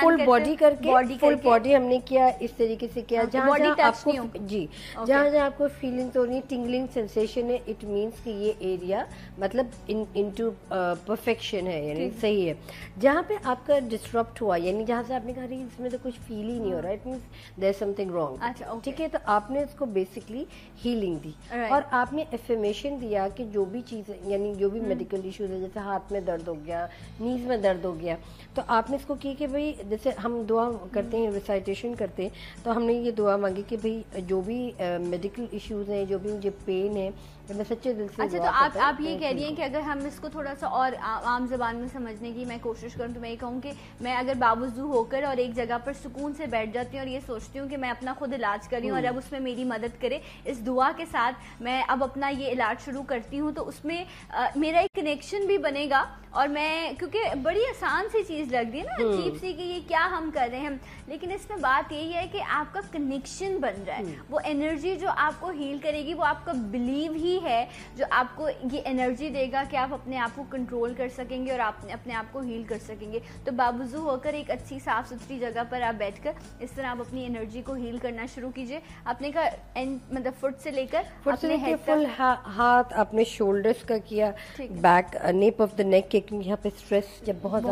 फुल बॉडी करके, फुल बॉडी हमने किया, इस तरीके से किया जहाँ आपको जी जहाँ आपको फीलिंग्स हो रही है, टिंगलिंग सेंसेशन है, इट मीन्स कि ये एरिया मतलब इनटू परफेक्शन है, यानी सही है। जहाँ पे आपका डिस्टर्ब हुआ, यानी जहाँ से आपने कहा इसमें तो कुछ फील ही नहीं हो रहा, it means there is something wrong, ठीक है। तो आपने इसको बेसिकली हीलिंग दी और आपने एफर्मेशन दिया कि जो भी चीज़, यानी जो भी मेडिकल इश्यूज है, जैसे हाथ में दर्द हो गया, नीज में दर्द हो गया, तो आपने इसको की कि भाई जैसे हम दुआ करते हैं, रिसाइटेशन करते हैं, तो हमने ये दुआ मांगी कि भाई जो भी मेडिकल इश्यूज हैं, जो भी मुझे पेन है, मैं सच्चे दिल से। अच्छा, तो आप ये कह रही हैं कि अगर हम इसको थोड़ा सा और आम ज़बान में समझने की मैं कोशिश करूँ तो मैं ये कहूँ कि मैं अगर बावजू होकर और एक जगह पर सुकून से बैठ जाती हूँ और ये सोचती हूँ कि मैं अपना खुद इलाज कर रही हूँ और अब उसमें मेरी मदद करे, इस दुआ के साथ मैं अब अपना ये इलाज शुरू करती हूँ, तो उसमें मेरा एक कनेक्शन भी बनेगा। और मैं, क्योंकि बड़ी आसान सी चीज़ लग रही है ना, अजीब सी कि ये क्या हम कर रहे हैं, लेकिन इसमें बात यही है कि आपका कनेक्शन बन रहा है। वो एनर्जी जो आपको हील करेगी वो आपका बिलीव ही है जो आपको ये एनर्जी देगा कि आप अपने आप को कंट्रोल कर सकेंगे और आप अपने आप को हील कर सकेंगे। तो बावजू होकर एक अच्छी साफ सुथरी जगह पर आप बैठकर इस तरह आप अपनी एनर्जी को हील करना शुरू कीजिए। आपने कहा मतलब फुट से लेकर अपने हेड फुल हाथ, अपने शोल्डर्स का किया, back, nap of the neck, क्योंकि यहाँ पे स्ट्रेस जब बहुत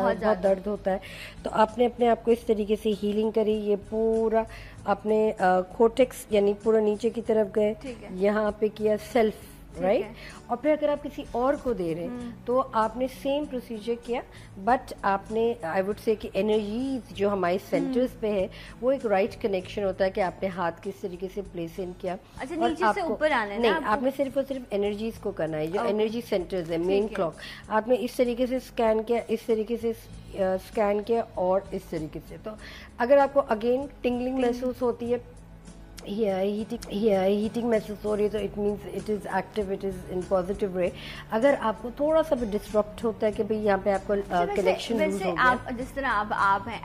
दर्द होता है, तो आपने अपने आप को इस तरीके से हीलिंग करी। ये पूरा अपने कोटेक्स यानी पूरा नीचे की तरफ गए, यहाँ पे किया सेल्फ, राइट। और फिर अगर आप किसी और को दे रहे हैं तो आपने सेम प्रोसीजर किया, बट आपने आई वुड से कि एनर्जीज जो हमारे सेंटर्स पे है वो एक राइट कनेक्शन होता है कि आपने हाथ किस तरीके से प्लेस इन किया। अच्छा, नीचे से ऊपर आना है नहीं, आपने सिर्फ और सिर्फ एनर्जीज को करना है, जो एनर्जी सेंटर्स है, मेन क्लॉक, आपने इस तरीके से स्कैन किया, इस तरीके से स्कैन किया और इस तरीके से। तो अगर आपको अगेन टिंगलिंग महसूस होती है, हीटिंग महसूस हो रही है, तो it means it is active, it is in positive way. अगर आपको थोड़ा सा भी डिस्टर्ब होता है कि भाई यहाँ पे आपको कनेक्शन लूज हो गया, आप जिस तरह आप हैं,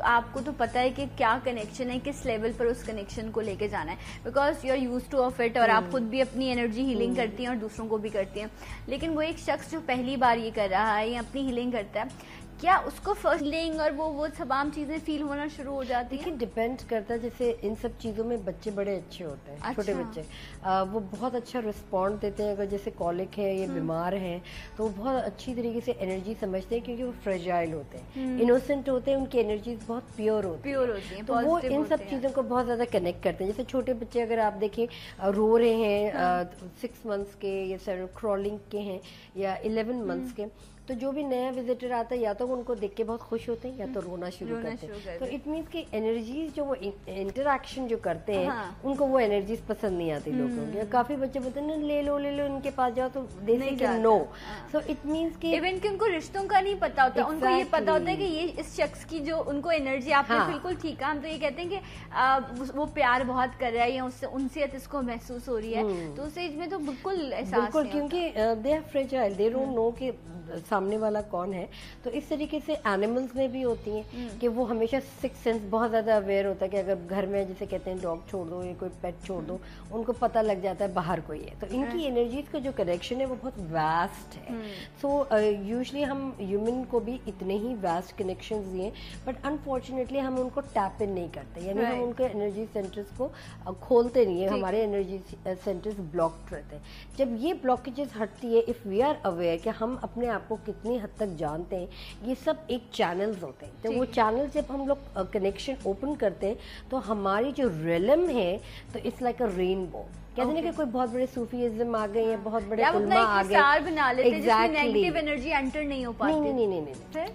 आपको तो पता है कि क्या कनेक्शन है, किस लेवल पर उस कनेक्शन को लेके जाना है, because you are use to of it, और आप खुद भी अपनी एनर्जी हीलिंग करती हैं और दूसरों को भी करती हैं। लेकिन वो एक शख्स जो पहली बार ये कर रहा है या अपनी हीलिंग करता है, क्या उसको फर्स्ट हीलिंग और वो तमाम चीजें फील होना शुरू हो जाती हैं? देखिए, डिपेंड करता है। जैसे इन सब चीज़ों में बच्चे बड़े अच्छे होते हैं, छोटे बच्चे, वो बहुत अच्छा रिस्पॉन्ड देते हैं। अगर जैसे कॉलिक है, ये बीमार हैं, तो वो बहुत अच्छी तरीके से एनर्जी समझते हैं, क्योंकि वो फ्रेजाइल होते हैं, इनोसेंट होते हैं, उनकी एनर्जीज बहुत प्योर होती है, तो वो इन सब चीज़ों को बहुत ज़्यादा कनेक्ट करते हैं। जैसे छोटे बच्चे अगर आप देखें रो रहे हैं, 6 मंथ्स के या 7 क्रॉलिंग के हैं या 11 मंथ्स के, तो जो भी नया विजिटर आता है या तो वो उनको देख के बहुत खुश होते हैं या तो रोना शुरू करते हैं। तो इट मीन्स कि एनर्जीज जो वो इंटरेक्शन जो करते हैं, उनको वो एनर्जीज पसंद नहीं आती लोगों को। काफी बच्चे बोलते हैं ले लो इनके पास जाओ, तो दे से नो। सो इट मीन्स कि इवन कि उनको रिश्तों का नहीं पता होता, उनको ये पता होता है कि ये इस शख्स की जो उनको एनर्जी, आपने बिल्कुल ठीक है, हम तो ये कहते हैं कि वो प्यार बहुत कर रहा है या उससे उनसे इसको महसूस हो रही है, तो उस एज में तो बिल्कुल एहसास नहीं, क्योंकि they are fragile, they don't know कि सामने वाला कौन है। तो इस तरीके से एनिमल्स में भी होती हैं कि वो हमेशा सिक्स सेंस बहुत ज़्यादा अवेयर होता है कि अगर घर में जैसे कहते हैं डॉग छोड़ दो या कोई पेट छोड़ दो, उनको पता लग जाता है बाहर कोई है। तो इनकी एनर्जीज का जो कनेक्शन है वो बहुत वास्ट है। सो यूजुअली हम ह्यूमन को भी इतने ही वास्ट कनेक्शंस दिए, बट अनफॉर्चुनेटली हम उनको टैप इन नहीं करते, यानी हम उनके एनर्जी सेंटर्स को खोलते नहीं है, हमारे एनर्जी सेंटर्स ब्लॉक्ड रहते हैं। जब ये ब्लॉकेजेस हटती है, इफ़ वी आर अवेयर कि हम अपने आप को कितनी हद तक जानते हैं, ये सब एक चैनल्स होते हैं। तो वो चैनल जब हम लोग कनेक्शन ओपन करते हैं तो हमारी जो रिलम है, तो इट्स लाइक अ रेनबो। कहते हैं कि कोई बहुत बड़े सूफीइज्म आ गए हैं, बहुत बड़े उलमा आ गए, बना लेते हैं जिसमें नेगेटिव एनर्जी एंटर नहीं हो पाती। नहीं।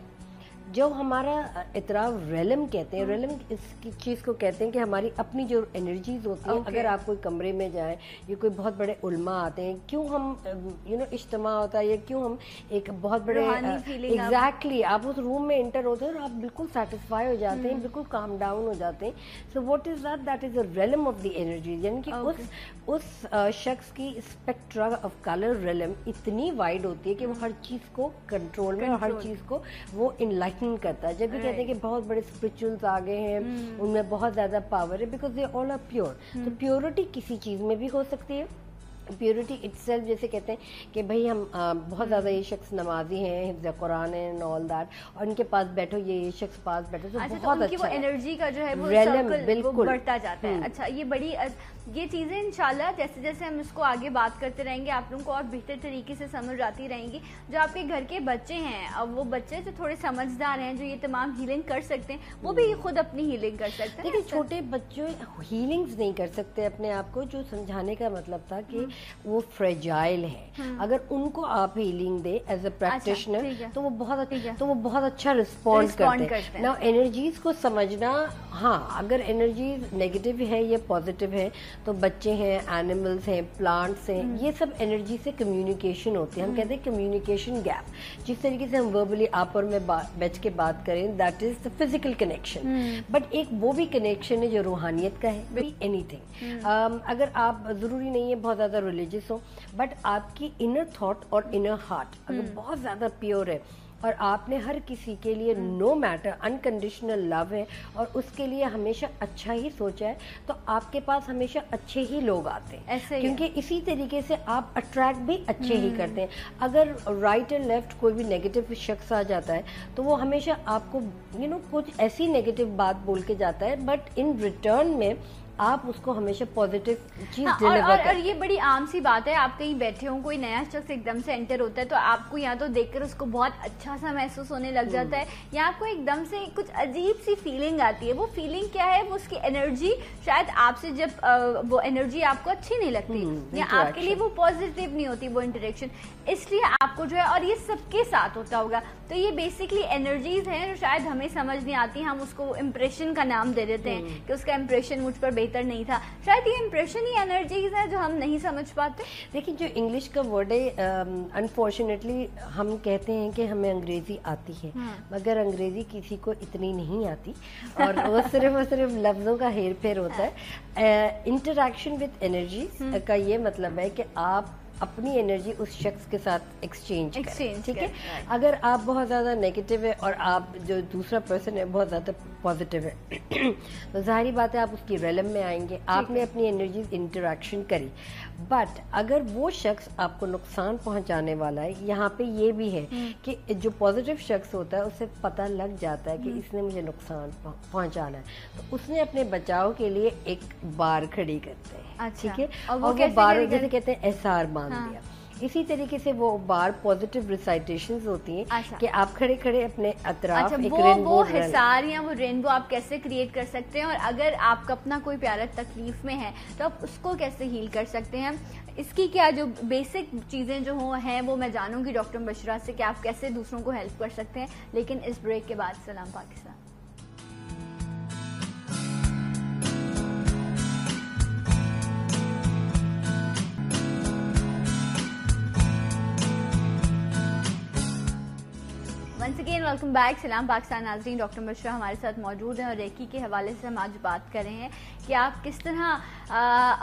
जो हमारा इतराव रेलम कहते हैं, रेलम इस चीज को कहते हैं कि हमारी अपनी जो एनर्जीज होती हैं, अगर आप कोई कमरे में जाएं या कोई बहुत बड़े उलमा आते हैं, क्यों हम इज्तिमा होता है, या क्यों हम एक बहुत बड़े एग्जैक्टली आप उस रूम में एंटर होते हैं और आप बिल्कुल सेटिस्फाई हो जाते हैं, बिल्कुल काम डाउन हो जाते हैं. So what is that is a realm of the energy, यानी कि उस शख्स की स्पेक्ट्रा ऑफ कलर रेलम इतनी वाइड होती है कि वो हर चीज को कंट्रोल में और हर चीज को वो इनलाइटन करता है. जब भी कहते हैं कि बहुत बड़े स्पिरिचुअल्स आ गए हैं, उनमें बहुत ज्यादा पावर है, because they all are pure. तो प्योरिटी किसी चीज में भी हो सकती है. प्योरिटी इटसेल्फ, जैसे कहते हैं कि भाई हम बहुत ज़्यादा ये शख्स नमाजी हैं, हिफ्ज़ कुरान है एंड ऑल दैट, और इनके पास बैठो, ये शख्स पास बैठो तो बहुत अच्छा, वो एनर्जी का जो है वो बिल्कुल बढ़ता जाता है. अच्छा, ये बड़ी ये चीज़ें इंशाल्लाह जैसे जैसे हम इसको आगे बात करते रहेंगे आप लोगों को और बेहतर तरीके से समझ आती रहेंगी. जो आपके घर के बच्चे हैं, अब वो बच्चे जो थोड़े समझदार हैं, जो ये तमाम हीलिंग कर सकते हैं, वो भी खुद अपनी हीलिंग कर सकते हैं. देखिए, छोटे बच्चे हीलिंग्स नहीं कर सकते अपने आप को. जो समझाने का मतलब था कि वो फ्रेजाइल है, अगर उनको आप हीलिंग दे एज अ प्रैक्टिशनर तो वो बहुत अच्छा रिस्पॉन्ड करते हैं. नाउ एनर्जीज को समझना, हाँ, अगर एनर्जीज नेगेटिव है या पॉजिटिव है, तो बच्चे हैं, एनिमल्स हैं, प्लांट्स हैं, ये सब एनर्जी से कम्युनिकेशन होती है. हम कहते हैं कम्युनिकेशन गैप. जिस तरीके से हम वर्बली आप और मैं बैठ के बात करें, that is the physical connection. But एक वो भी कनेक्शन है जो रूहानियत का है. बी एनीथिंग, अगर आप जरूरी नहीं है बहुत ज्यादा रिलीजियस हो, बट आपकी इनर थॉट और इनर हार्ट अगर बहुत ज्यादा प्योर है और आपने हर किसी के लिए नो मैटर अनकंडीशनल लव है और उसके लिए हमेशा अच्छा ही सोचा है, तो आपके पास हमेशा अच्छे ही लोग आते हैं. क्योंकि इसी तरीके से आप अट्रैक्ट भी अच्छे ही करते हैं. अगर राइट एंड लेफ्ट कोई भी नेगेटिव शख्स आ जाता है तो वो हमेशा आपको कुछ ऐसी नेगेटिव बात बोल के जाता है, बट इन रिटर्न में आप उसको हमेशा पॉजिटिव चीज डिलीवर और ये बड़ी आम सी बात है. आप कहीं बैठे हो, कोई नया शख्स एकदम से एंटर होता है तो आपको यहाँ तो देखकर उसको बहुत अच्छा सा महसूस होने लग जाता है, या आपको एकदम से कुछ अजीब सी फीलिंग आती है. वो फीलिंग क्या है? वो उसकी एनर्जी, शायद आपसे जब वो एनर्जी आपको अच्छी नहीं लगती या आपके लिए वो पॉजिटिव नहीं होती वो इंटरेक्शन, इसलिए आपको जो है, और ये सबके साथ होता होगा. तो ये बेसिकली एनर्जीज हैं जो शायद हमें समझ नहीं आती. हम उसको इम्प्रेशन का नाम दे देते हैं कि उसका इम्प्रेशन मुझ पर बेहतर नहीं था. शायद ये इम्प्रेशन ही एनर्जीज है जो हम नहीं समझ पाते. देखिए, जो इंग्लिश का वर्ड है, अनफॉर्चुनेटली हम कहते हैं कि हमें अंग्रेजी आती है, मगर अंग्रेजी किसी को इतनी नहीं आती और वो सिर्फ लफ्जों का हेर फेर होता है. इंटरैक्शन विद एनर्जी का ये मतलब है कि आप अपनी एनर्जी उस शख्स के साथ एक्सचेंज करें. ठीक है, अगर आप बहुत ज्यादा नेगेटिव है और आप जो दूसरा पर्सन है बहुत ज्यादा पॉजिटिव है तो जाहिर बात है आप उसकी रेलम में आएंगे. आपने अपनी एनर्जी इंटरेक्शन करी, बट अगर वो शख्स आपको नुकसान पहुंचाने वाला है, यहाँ पे ये भी है कि जो पॉजिटिव शख्स होता है उसे पता लग जाता है कि इसने मुझे नुकसान पहुंचाना है, तो उसने अपने बचाव के लिए एक बार खड़ी करते हैं. ठीक है, और वो बार जैसे कहते हैं एसआर बांध दिया. इसी तरीके से वो बार पॉजिटिव रिसाइटेशंस होती हैं. कि आप खड़े खड़े अपने अतराफ एक रेनबो हिसार या वो रेनबो आप कैसे क्रिएट कर सकते हैं, और अगर आपका अपना कोई प्यारा तकलीफ में है तो आप उसको कैसे हील कर सकते हैं. इसकी क्या जो बेसिक चीजें जो हैं वो मैं जानूंगी डॉक्टर मुबशरा से कि आप कैसे दूसरों को हेल्प कर सकते हैं. लेकिन इस ब्रेक के बाद सलाम Pakistan. Once again welcome back. सलाम पाकिस्तान नाज़रीन, डॉक्टर मुबशरा हमारे साथ मौजूद हैं और रेकी के हवाले से हम आज बात कर रहे हैं कि आप किस तरह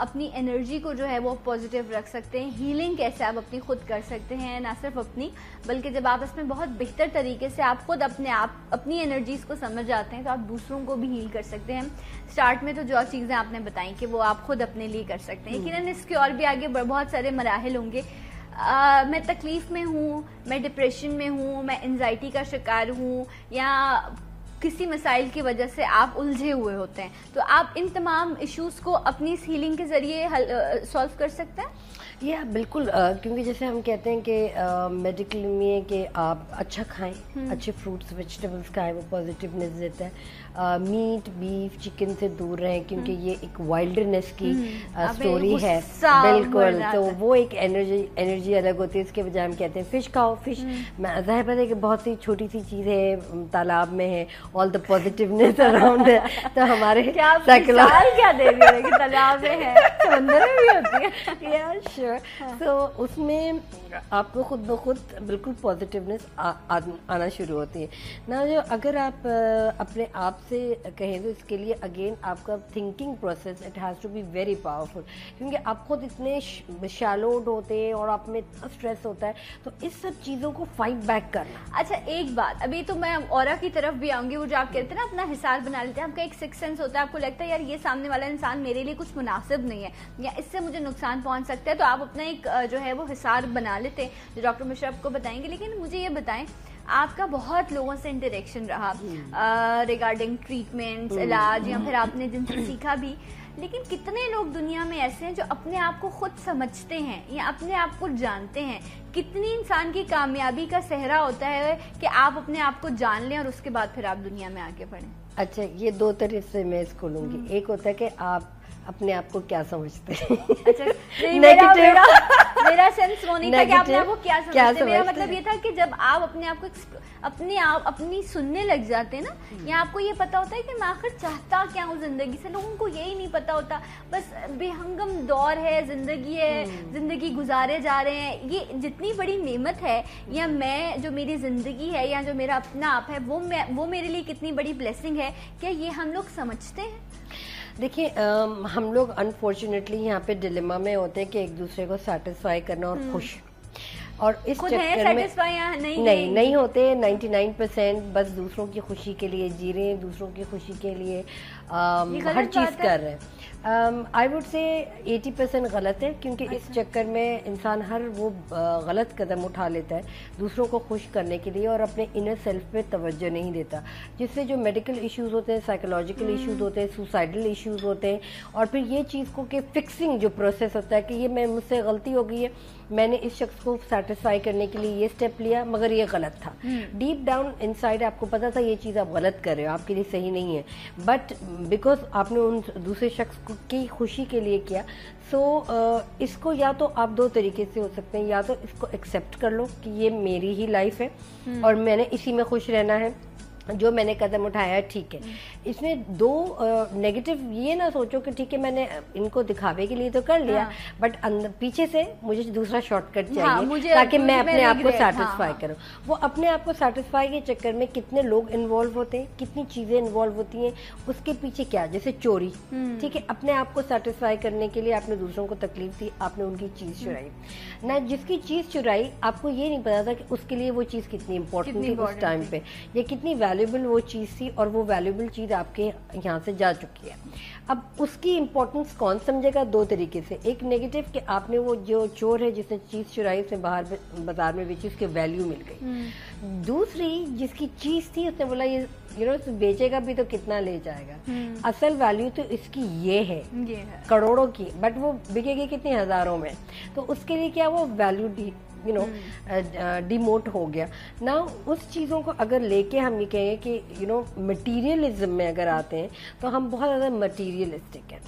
अपनी एनर्जी को जो है वो पॉजिटिव रख सकते हैं. हीलिंग कैसे आप अपनी खुद कर सकते हैं, ना सिर्फ अपनी बल्कि जब आप इसमें बहुत बेहतर तरीके से आप खुद अपनी एनर्जीज को समझ जाते हैं तो आप दूसरों को भी हील कर सकते हैं. स्टार्ट में तो जो चीज़ें आपने बताई कि वो आप खुद अपने लिए कर सकते हैं, लेकिन इसके और भी आगे बहुत सारे मराहिल होंगे. मैं तकलीफ में हूँ, मैं डिप्रेशन में हूँ, मैं एंजाइटी का शिकार हूँ, या किसी मसाइल की वजह से आप उलझे हुए होते हैं, तो आप इन तमाम इश्यूज को अपनी इस हीलिंग के जरिए सॉल्व कर सकते हैं? या बिल्कुल, क्योंकि जैसे हम कहते हैं कि मेडिकल में कि आप अच्छा खाएं, अच्छे फ्रूट्स वेजिटेबल्स खाएं, वो पॉजिटिवनेस देता है। मीट बीफ चिकन से दूर रहें, क्योंकि ये एक वाइल्डनेस की स्टोरी है। बिल्कुल, तो वो एक एनर्जी अलग होती है। इसके बजाय हम कहते हैं फिश खाओ। फिश जाहिर बात है कि बहुत सी छोटी सी चीज़ है, तालाब में है, ऑल द पॉजिटिवनेस अराउंड है। तो हमारे क्या दे रही है कि तालाब में है, समंदर में भी होती है। तो उसमें आपको खुद ब खुद बिल्कुल पॉजिटिवनेस आना शुरू होती है ना। जो अगर आप अपने आप से कहें तो इसके लिए अगेन आपका thinking process it has to be very powerful, क्योंकि आप खुद इतने शैलोड होते हैं और आप में इतना स्ट्रेस होता है, तो इस सब चीज़ों को फाइट बैक करना। अच्छा, एक बात, अभी तो मैं औरा की तरफ भी आऊंगी। वो जो आप कहते हैं ना अपना हिसार बना लेते हैं, आपका एक सिक्स सेंस होता है, आपको लगता है यार ये सामने वाला इंसान मेरे लिए कुछ मुनासिब नहीं है या इससे मुझे नुकसान पहुंच सकता है, तो आप अपना एक जो है वो हिसार बना लेते हैं, जो डॉक्टर मिश्रा आपको बताएंगे। लेकिन मुझे ये बताएं, आपका बहुत लोगों से इंटरेक्शन रहा रिगार्डिंग ट्रीटमेंट्स, इलाज, या फिर आपने जिनसे सीखा भी, लेकिन कितने लोग दुनिया में ऐसे हैं जो अपने आप को खुद समझते हैं या अपने आप को जानते हैं? कितनी इंसान की कामयाबी का सेहरा होता है कि आप अपने आप को जान लें और उसके बाद फिर आप दुनिया में आगे बढ़ें? अच्छा, ये दो तरह से मैं इसको लूंगी। एक होता है कि आप अपने आप को क्या समझते हैं। अच्छा, मेरा सेंस वो नहीं था कि अपने आप को क्या समझते। मेरा मतलब ये था कि जब आप अपने आप को अपनी सुनने लग जाते हैं ना, या आपको ये पता होता है कि मैं आखिर चाहता क्या हूँ जिंदगी से। लोगों को यही नहीं पता होता, बस बेहंगम दौर है, जिंदगी है, जिंदगी गुजारे जा रहे हैं। ये जितनी बड़ी नेमत है, या मैं जो मेरी जिंदगी है या जो मेरा अपना आप है, वो मेरे लिए कितनी बड़ी ब्लेसिंग है, क्या ये हम लोग समझते हैं? देखिए, हम लोग अनफॉर्चुनेटली यहाँ पे डिलेमा में होते हैं कि एक दूसरे को सेटिस्फाई करना और खुश, और इस चक्कर में नहीं होते। 99% बस दूसरों की खुशी के लिए जी रहे हैं, दूसरों की खुशी के लिए हर चीज़ कर रहे हैं। आई वुड से 80% गलत है, क्योंकि इस चक्कर में इंसान हर वो गलत कदम उठा लेता है दूसरों को खुश करने के लिए और अपने इनर सेल्फ पे तवज्जो नहीं देता, जिससे जो मेडिकल इश्यूज होते हैं, साइकोलॉजिकल इश्यूज होते हैं, सुसाइडल इश्यूज होते हैं, और फिर ये चीज़ को कि फिक्सिंग जो प्रोसेस होता है कि ये मुझसे गलती हो गई है, मैंने इस शख्स को सेटिस्फाई करने के लिए ये स्टेप लिया मगर ये गलत था। डीप डाउन इनसाइड आपको पता था ये चीज़ आप गलत कर रहे हो, आपके लिए सही नहीं है, बट बिकॉज आपने उन दूसरे शख्स की खुशी के लिए किया। सो इसको या तो आप दो तरीके से हो सकते हैं, या तो इसको एक्सेप्ट कर लो कि ये मेरी ही लाइफ है और मैंने इसी में खुश रहना है, जो मैंने कदम उठाया है ठीक है। इसमें दो नेगेटिव ये ना सोचो कि ठीक है मैंने इनको दिखावे के लिए तो कर लिया, बट पीछे से मुझे दूसरा शॉर्टकट चाहिए ताकि मैं अपने आप को सेटिस्फाई करूं। वो अपने आप को सेटिस्फाई के चक्कर में कितने लोग इन्वॉल्व होते हैं, कितनी चीजें इन्वॉल्व होती हैं, उसके पीछे क्या, जैसे चोरी, ठीक है, अपने आप को सेटिस्फाई करने के लिए आपने दूसरों को तकलीफ दी, आपने उनकी चीज चुराई ना। जिसकी चीज चुराई आपको ये नहीं पता था कि उसके लिए वो चीज कितनी इंपॉर्टेंट थी उस टाइम पे, ये कितनी वैल्यूएबल वो चीज थी, और वो वैल्यूएबल चीज आपके यहाँ से जा चुकी है। अब उसकी इंपॉर्टेंस कौन समझेगा? दो तरीके से, एक नेगेटिव कि आपने वो जो चोर है जिसने चीज चुराई उसने बाहर बाजार में बेची, उसकी वैल्यू मिल गई। दूसरी जिसकी चीज थी उसने बोला ये बेचेगा भी तो कितना ले जाएगा, असल वैल्यू तो इसकी ये है करोड़ों की, बट वो बिकेगी कितनी हजारों में, तो उसके लिए क्या वो वैल्यू डिमोट हो गया ना। उस चीज़ों को अगर लेके हम ये कहें कि मटीरियलिज्म में अगर आते हैं तो हम बहुत ज़्यादा मटीरियलिस्टिक हैं।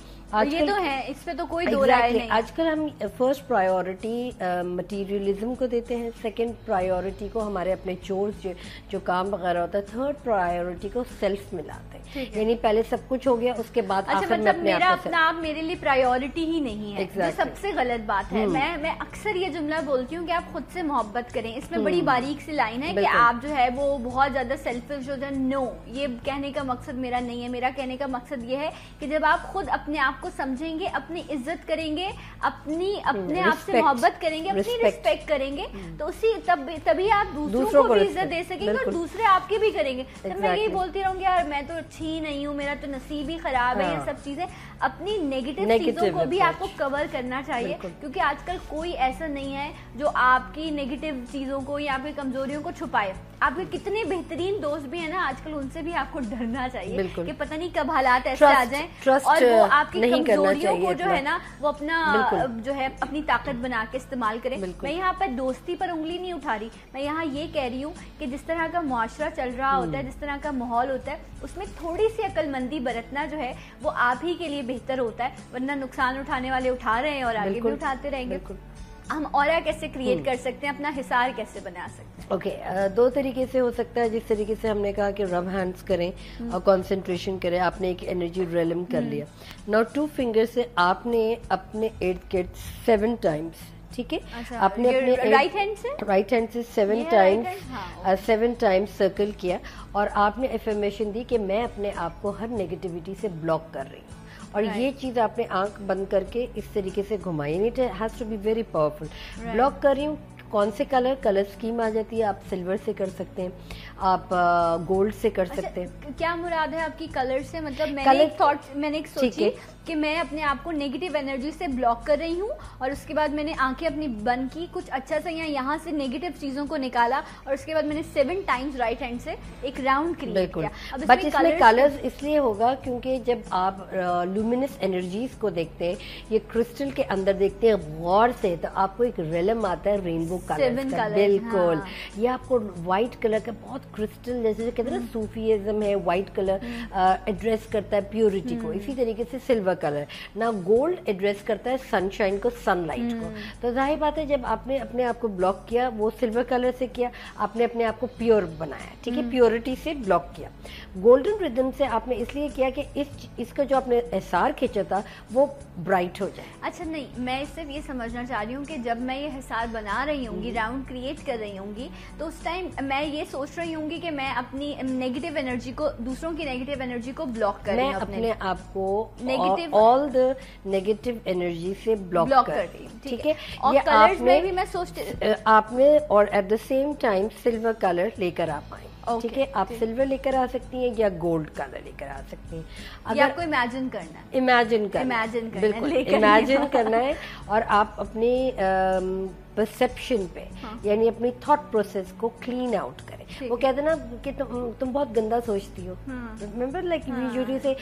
ये तो है, इस पे तो कोई दो राय नहीं। आजकल हम फर्स्ट प्रायोरिटी मटीरियलिज्म को देते हैं, सेकंड प्रायोरिटी को हमारे अपने चोर्स जो काम वगैरह होता है, थर्ड प्रायोरिटी को सेल्फ मिलाते हैं, यानी पहले सब कुछ हो गया उसके बाद आखिर में मेरा अपना आप मेरे लिए प्रायोरिटी ही नहीं है, जो सबसे गलत बात है। मैं अक्सर ये जुमला बोलती हूँ कि आप खुद से मोहब्बत करें। इसमें बड़ी बारीक सी लाइन है कि आप जो है वो बहुत ज्यादा सेल्फिश हो जाए। नो, ये कहने का मकसद मेरा नहीं है। मेरा कहने का मकसद ये है कि जब आप खुद अपने आप को समझेंगे, अपनी इज्जत करेंगे, अपने आप से मोहब्बत करेंगे, अपनी रिस्पेक्ट करेंगे, तो उसी तभी आप दूसरों को भी इज्जत दे सकेंगे और दूसरे आपकी भी करेंगे। तो मैं यही बोलती रहूंगी यार मैं तो अच्छी नहीं हूँ, मेरा तो नसीब ही खराब है, ये सब चीजें। अपनी नेगेटिव चीजों को भी आपको कवर करना चाहिए, क्योंकि आजकल कोई ऐसा नहीं है जो آپ کی نیگیٹو چیزوں کو یا آپ کی کمزوریوں کو چھپائے. آپ کے کتنے بہترین دوست بھی ہیں نا آج کل, ان سے بھی آپ کو ڈرنا چاہیے کہ پتہ نہیں کب حالات ایسے آ جائیں اور وہ آپ کی کمزوریوں کو جو ہے نا وہ اپنا جو ہے اپنی طاقت بنا کے استعمال کریں. میں یہاں پر دوستی پر انگلی نہیں اٹھا رہی, میں یہاں یہ کہہ رہی ہوں کہ جس طرح کا معاشرہ چل رہا ہوتا ہے, جس طرح کا ماحول ہوتا ہے, اس میں تھوڑی سی عقل مندی برتنا جو ہے وہ آپ ہی کے لیے بہتر ہوتا ہے, ورنہ نقصان اٹھانے والے اٹھا رہے ہیں اور آگے بھی اٹھاتے رہیں گے. ہم اورا کیسے کریٹ کر سکتے ہیں, اپنا حصار کیسے بنا سکتے ہیں؟ اوکے, دو طریقے سے ہو سکتا ہے. جس طریقے سے ہم نے کہا کہ رب ہینڈز کریں اور کنسنٹریشن کریں, آپ نے ایک انرجی ریلم کر لیا. ناؤ 2 فنگر سے آپ نے اپنے ارد گرد 7 ٹائمز, ٹھیک ہے, آپ نے اپنے رائٹ ہینڈ سے 7 ٹائمز سرکل کیا اور آپ نے افرمیشن دی کہ میں اپنے آپ کو ہر نیگیٹیوٹی سے بلاک کر رہی ہوں. اور یہ چیز آپ نے آنکھ بند کر کے اس طریقے سے گھمائی, it has to be very powerful. Block کر رہی ہوں, کون سے کلر اسکیم آ جاتی ہے, آپ سلور سے کر سکتے ہیں, آپ گولڈ سے کر سکتے ہیں. کیا مراد ہے آپ کی کلر سے؟ مطلب میں نے ایک سوچی کہ میں اپنے آپ کو نیگیٹو انرجی سے بلاک کر رہی ہوں اور اس کے بعد میں نے آنکھیں اپنی بند کی, کچھ اچھا سا یہاں سے نیگیٹو چیزوں کو نکالا اور اس کے بعد میں نے 7 ٹائمز رائٹ ہینڈ سے ایک راؤنڈ کریٹ کیا. بٹ اس میں کلرز اس لیے ہوگا کیونکہ جب آپ لومینس انرجیز کو دیکھتے ہیں, یہ کرسٹل کے اندر دیکھتے ہیں غور سے, تو آپ کو ایک ریلم آتا ہے رینبو کلر کا. بالکل, یہ آپ کو وائٹ کلر کا بہت کرسٹل, جیسے کہتے ہیں نا صوفیزم ہے, وائٹ کلر ایڈریس کرتا ہے پیورٹی کو, اسی طریقے سے سلور کلر نہ گولڈ ایڈریس کرتا ہے سن شائن کو, سن لائٹ کو. تو ظاہر بات ہے جب آپ نے اپنے آپ کو بلاک کیا, وہ سلور کلر سے کیا, آپ نے اپنے آپ کو پیور بنایا, ٹھیک ہے, پیورٹی سے بلاک کیا. گولڈن ردم سے آپ نے اس لیے کیا کہ اس کا جو آپ نے حصار کھینچا تھا وہ برائٹ ہو جائے. اچھا نہیں, میں صرف یہ سمجھنا چاہ رہی ہوں کہ جب میں یہ حصار بنا رہی ہوں گی, راؤنڈ کریٹ کر رہی ہوں گی, تو اس ٹائم میں یہ سوچ رہی ہوں گی کہ میں اپنی نیگیٹو انرجی کو, دوسروں کی نیگیٹو انرجی کو بلاک کر رہی ہوں, اپنے آپ کو آل دا نیگیٹو انرجی سے بلاک کر رہی ہوں, ٹھیک ہے. اور کلرز میں بھی میں سوچتی آپ نے, اور at the same time silver colour لے کر آپ آئیں, ٹھیک ہے, آپ سلور لے کر آ سکتی ہیں یا گولڈ کلر لے کر آ سکتی ہیں. اگر آپ کو امیجن کرنا ہے, بالکل امیجن کرنا ہے, اور آپ اپنی پرسپشن پہ یعنی اپنی تھاٹ پروسیس کو کلین آؤٹ کریں. وہ کہتے ہیں نا کہ تم بہت گندا سوچتی ہو, ریمبر لائک یوزلی سے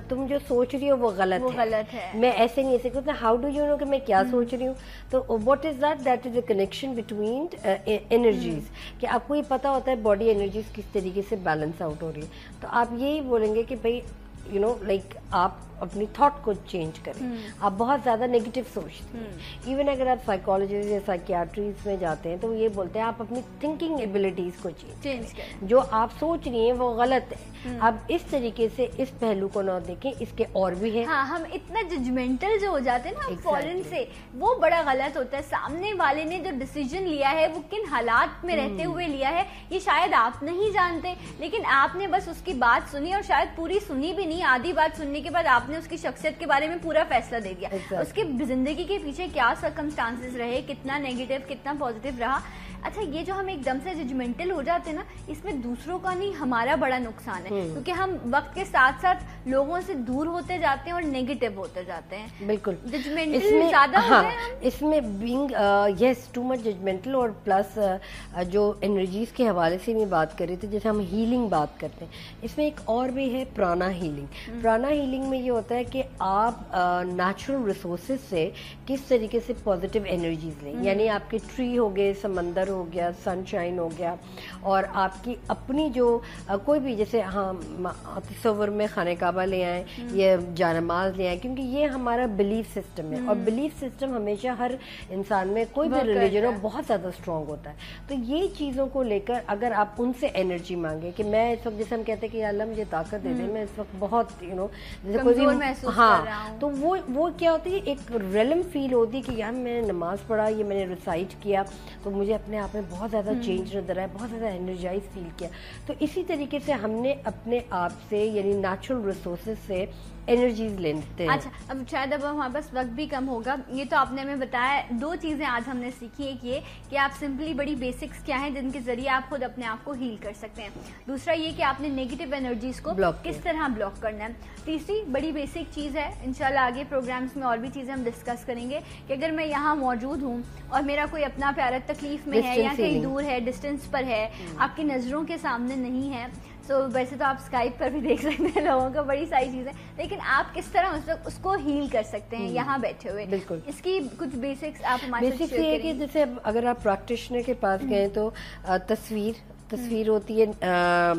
تم جو سوچ رہی ہو وہ غلط ہے, میں ایسے نہیں ایسے کرتا. ہاؤ ڈو یو نو کہ میں کیا سوچ رہی ہوں؟ تو what is that is a connection between energies, کہ آپ کو یہ پتا ہوتا ہے باڈی انرجیز کس طریقے سے بیلنس آؤٹ ہو رہی ہے. تو آپ یہی بولیں گے کہ بھائی یو نو لائک آپ اپنی تھاٹ کو چینج کریں. آپ بہت زیادہ نیگیٹو سوچتے ہیں. ایون اگر آپ سائیکالوجسٹ یا سائیکیاٹریز میں جاتے ہیں تو وہ یہ بولتے ہیں آپ اپنی تھنکنگ ایبلٹیز کو چینج کریں. جو آپ سوچ رہی ہیں وہ غلط ہے. آپ اس طریقے سے اس پہلو کو نہ دیکھیں, اس کے اور بھی ہے. ہاں, ہم اتنا ججمنٹل جو ہو جاتے ہیں نا فورن سے, وہ بڑا غلط ہوتا ہے. سامنے والے نے جو ڈیسیجن لیا ہے وہ کن حالات میں رہتے ہوئے لیا ہے یہ شاید آپ نہیں جانتے, لیکن آپ نے بس اس کی بات سنی اور شاید پوری سنی بھی نہیں, آدھی بات سننے کے بعد آپ نے اس کی شخصیت کے بارے میں پورا فیصلہ دے دیا. اس کی زندگی کے پیچھے کیا سرکمسٹانسز رہے, کتنا نیگیٹو کتنا پازیٹیو رہا. اچھا, یہ جو ہم ایک دم سے ججمنٹل ہو جاتے ہیں نا, اس میں دوسروں کا نہیں ہمارا بڑا نقصان ہے, کیونکہ ہم وقت کے ساتھ ساتھ لوگوں سے دور ہوتے جاتے ہیں اور نیگیٹو ہوتے جاتے ہیں. بالکل ججمنٹل زیادہ ہوتے ہیں. اس میں بینگ یس ٹو مچ ججمنٹل, اور پلس جو انرجیز کے حوالے سے میں بات کر رہی تھی, جیسے ہم ہیلنگ بات کرتے ہیں, اس میں ایک اور بھی ہے پرانا ہیلنگ. پرانا ہیلنگ میں یہ ہوتا ہے کہ آپ نیچرل ریسورسز سے کس طریقے سے پازیٹیو انرجیز لیں. یعنی آپ کے ٹری ہو گئے, سمندر ہو گیا, سن شائن ہو گیا, اور آپ کی اپنی جو کوئی بھی, جیسے ہاں تصور میں خانہ کعبہ لے آئیں یا جانماز لے آئیں, کیونکہ یہ ہمارا بلیف سسٹم ہے, اور بلیف سسٹم ہمیشہ ہر انسان میں کوئی بھی ریلیجن ہو بہت زیادہ اسٹرانگ ہوتا ہے. تو یہ چیزوں کو لے کر اگر آپ ان سے انرجی مانگیں کہ میں اس وقت, جیسے ہم کہتے ہیں کہ یا اللہ مجھے طاقت دے دے, میں اس وقت بہت یو نو جیسے کوئی بھی, ہاں, تو وہ کیا ہوتی ہے, ایک ریلم فیل ہوتی ہے کہ یار میں نے نماز پڑھا, یہ میں نے ریسائٹ کیا, تو مجھے اپنے آپ میں بہت زیادہ چینج نظر آیا, بہت زیادہ انرجائز فیل کیا. تو اسی طریقے سے ہم نے اپنے آپ سے یعنی نیچرل ریسورسز سے एनर्जीज लेते हैं। अच्छा, अब शायद अब हमारे पास वक्त भी कम होगा। ये तो आपने हमें बताया, दो चीजें आज हमने सीखी। एक ये कि आप सिंपली बड़ी बेसिक्स क्या हैं जिनके जरिए आप खुद अपने आप को हील कर सकते हैं। दूसरा ये कि आपने नेगेटिव एनर्जीज को किस तरह ब्लॉक करना है। तीसरी बड़ी बेसिक चीज है, इंशाल्लाह आगे प्रोग्राम्स में और भी चीजें हम डिस्कस करेंगे कि अगर मैं यहाँ मौजूद हूँ और मेरा कोई अपना प्यारा तकलीफ में है या कहीं दूर है, डिस्टेंस पर है, आपकी नजरों के सामने नहीं है, तो वैसे तो आप स्काइप पर भी देख सकते हैं लोगों को, बड़ी सारी चीजें, लेकिन आप किस तरह उसको हील कर सकते हैं यहाँ बैठे हुए। बिल्कुल, इसकी कुछ बेसिक्स आप हमारे साथ शेयर बेसिक्स ये है कि जैसे अगर आप प्रैक्टिशनर के पास गए तो तस्वीर होती है,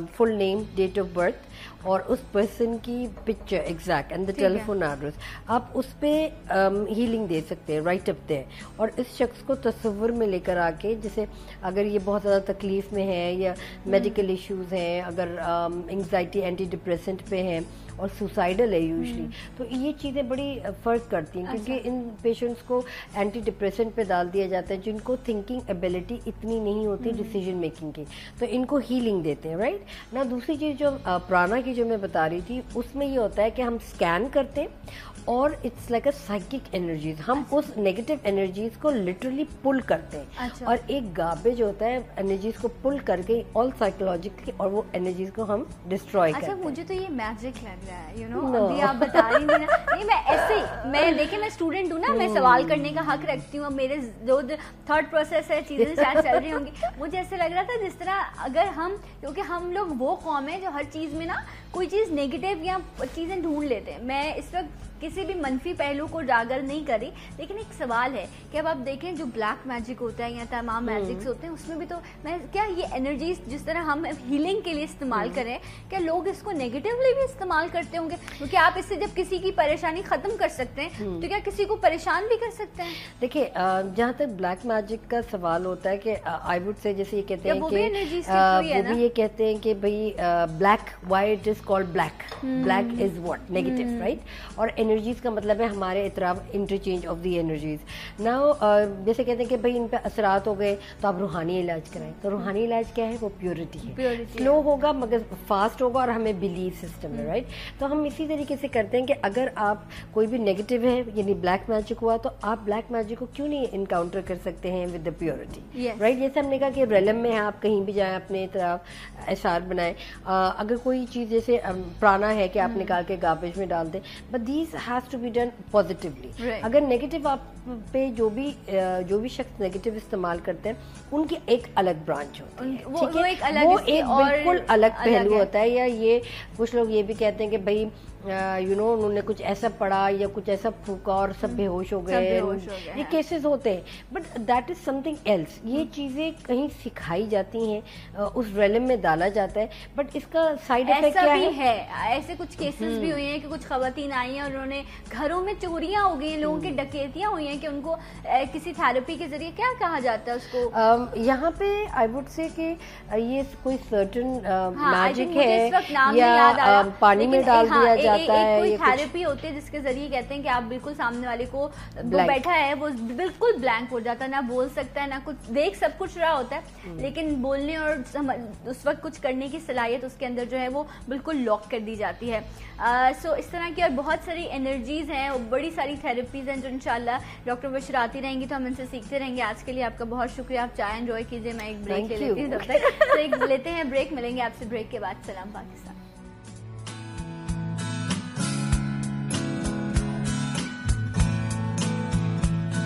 full name, date of birth और उस पर्सन की picture exact and the telephone address, आप उस पे हीलिंग दे सकते हैं राइट अप देयर। और इस शख्स को तस्वुर में लेकर आके, जैसे अगर ये बहुत ज़्यादा तकलीफ में है या मेडिकल इश्यूज हैं, अगर एंग्जाइटी एंटी डिप्रेसेंट पे हैं और सुसाइडल है यूजली, तो ये चीज़ें बड़ी फ़र्क करती हैं क्योंकि इन पेशेंट्स को एंटी डिप्रेसेंट पे डाल दिया जाता है जिनको थिंकिंग एबिलिटी इतनी नहीं होती डिसीजन मेकिंग की, तो इनको हीलिंग देते हैं राइट ना। दूसरी चीज़ जो प्राणा की जो मैं बता रही थी, उसमें ये होता है कि हम स्कैन करते हैं और it's like a psychic energies, हम उस नेगेटिव एनर्जीज को लिटरली पुल करते हैं। और एक गार्बेज होता है एनर्जीज को पुल करके ऑल साइकोलॉजिकली, और वो एनर्जीज को हम डिस्ट्रॉय करते हैं। मुझे तो ये मैजिक लग रहा है, यू नो, अभी आप बता रही थी ना, नहीं मैं ऐसे मैं देखिए मैं स्टूडेंट हूँ ना, मैं सवाल करने का हक रखती हूँ। अब मेरे जो थॉट प्रोसेस है, चीजें शायद चल रही होंगी, मुझे ऐसे लग रहा था जिस तरह अगर हम, क्योंकि हम लोग वो कौम है जो हर चीज में ना कोई चीज नेगेटिव या चीजें ढूंढ लेते हैं। मैं इस वक्त किसी भी मनफी पहलू को उजागर नहीं करी, लेकिन एक सवाल है कि अब आप देखें जो ब्लैक मैजिक होता है या तमाम मैजिक्स होते हैं, उसमें भी तो मैं क्या ये एनर्जीज जिस तरह हम हीलिंग के लिए इस्तेमाल करें, क्या लोग इसको नेगेटिवली भी इस्तेमाल करते होंगे? क्योंकि आप इससे जब किसी की परेशानी खत्म कर सकते हैं तो क्या किसी को परेशान भी कर सकते हैं? देखिए, जहाँ तक ब्लैक मैजिक का सवाल होता है कि आई वुड से, जैसे ये कहते हैं कि वो भी ये कहते हैं कि भाई black, why it is called black, black is what negative right, और एनर्जीज का मतलब है हमारे इतराफ interchange of the energies. Now जैसे कहते हैं कि भाई इन पे असरात हो गए तो आप रूहानी इलाज कराएं, तो रूहानी इलाज क्या है? वो प्योरिटी है, स्लो होगा मगर फास्ट होगा और हमें बिलीफ सिस्टम है राइट। तो हम इसी तरीके से करते हैं कि अगर आप कोई भी नेगेटिव है यानी ब्लैक मैजिक हुआ, तो आप ब्लैक मैजिक को क्यों नहीं इनकाउंटर कर सकते हैं विद द प्योरिटी राइट। जैसे हमने कहा कि रेलम में है, आप कहीं भी जाए अपने तरफ एशार बनाए, अगर कोई चीज जैसे प्राणा है कि आप निकाल के गार्बेज में डाल दें, but these has to be done positively. अगर नेगेटिव आप पे जो भी शख्स नेगेटिव इस्तेमाल करते हैं, उनकी एक अलग ब्रांच होती है, वो एक अलग, वो एक बिल्कुल अलग पहलू होता है। या ये कुछ लोग ये भी कहते हैं कि भाई यू नो उन्होंने कुछ ऐसा पढ़ा या कुछ ऐसा फूका और सब बेहोश हो गए, ये केसेस होते हैं, but that is something else. ये चीजें कहीं सिखाई जाती हैं, उस रेलम में डाला जाता है, बट इसका साइड इफेक्ट क्या है? ऐसे कुछ केसेस भी हुए हैं कि कुछ खवातीन आई हैं और उन्होंने घरों में चोरियां हो गई हैं, लोगों की डकैतियां हुई हैं, कि उनको किसी थेरेपी के जरिए, क्या कहा जाता है उसको, यहाँ पे आई वुड से कि ये कोई सर्टन मैजिक है या पानी में डाल दिया जाता है, कोई थेरेपी होती है जिसके जरिए कहते हैं कि आप बिल्कुल सामने वाले को जो बैठा है वो बिल्कुल ब्लैंक हो जाता है, ना बोल सकता है, ना कुछ देख, सब कुछ रहा होता है लेकिन बोलने और उस वक्त कुछ करने की सलाहियत उसके अंदर जो है वो बिल्कुल लॉक कर दी जाती है। सो इस तरह की और बहुत सारी एनर्जीज हैं और बड़ी सारी थेरेपीज हैं जो इंशाल्लाह डॉक्टर बशर आती रहेंगी तो हम इनसे सीखते रहेंगे। आज के लिए आपका बहुत शुक्रिया, आप चाय एंजॉय कीजिए, मैं एक ब्रेक ले लेती हूँ तब तक। तो एक लेते हैं ब्रेक, मिलेंगे आपसे ब्रेक के बाद। सलाम पाकिस्तान।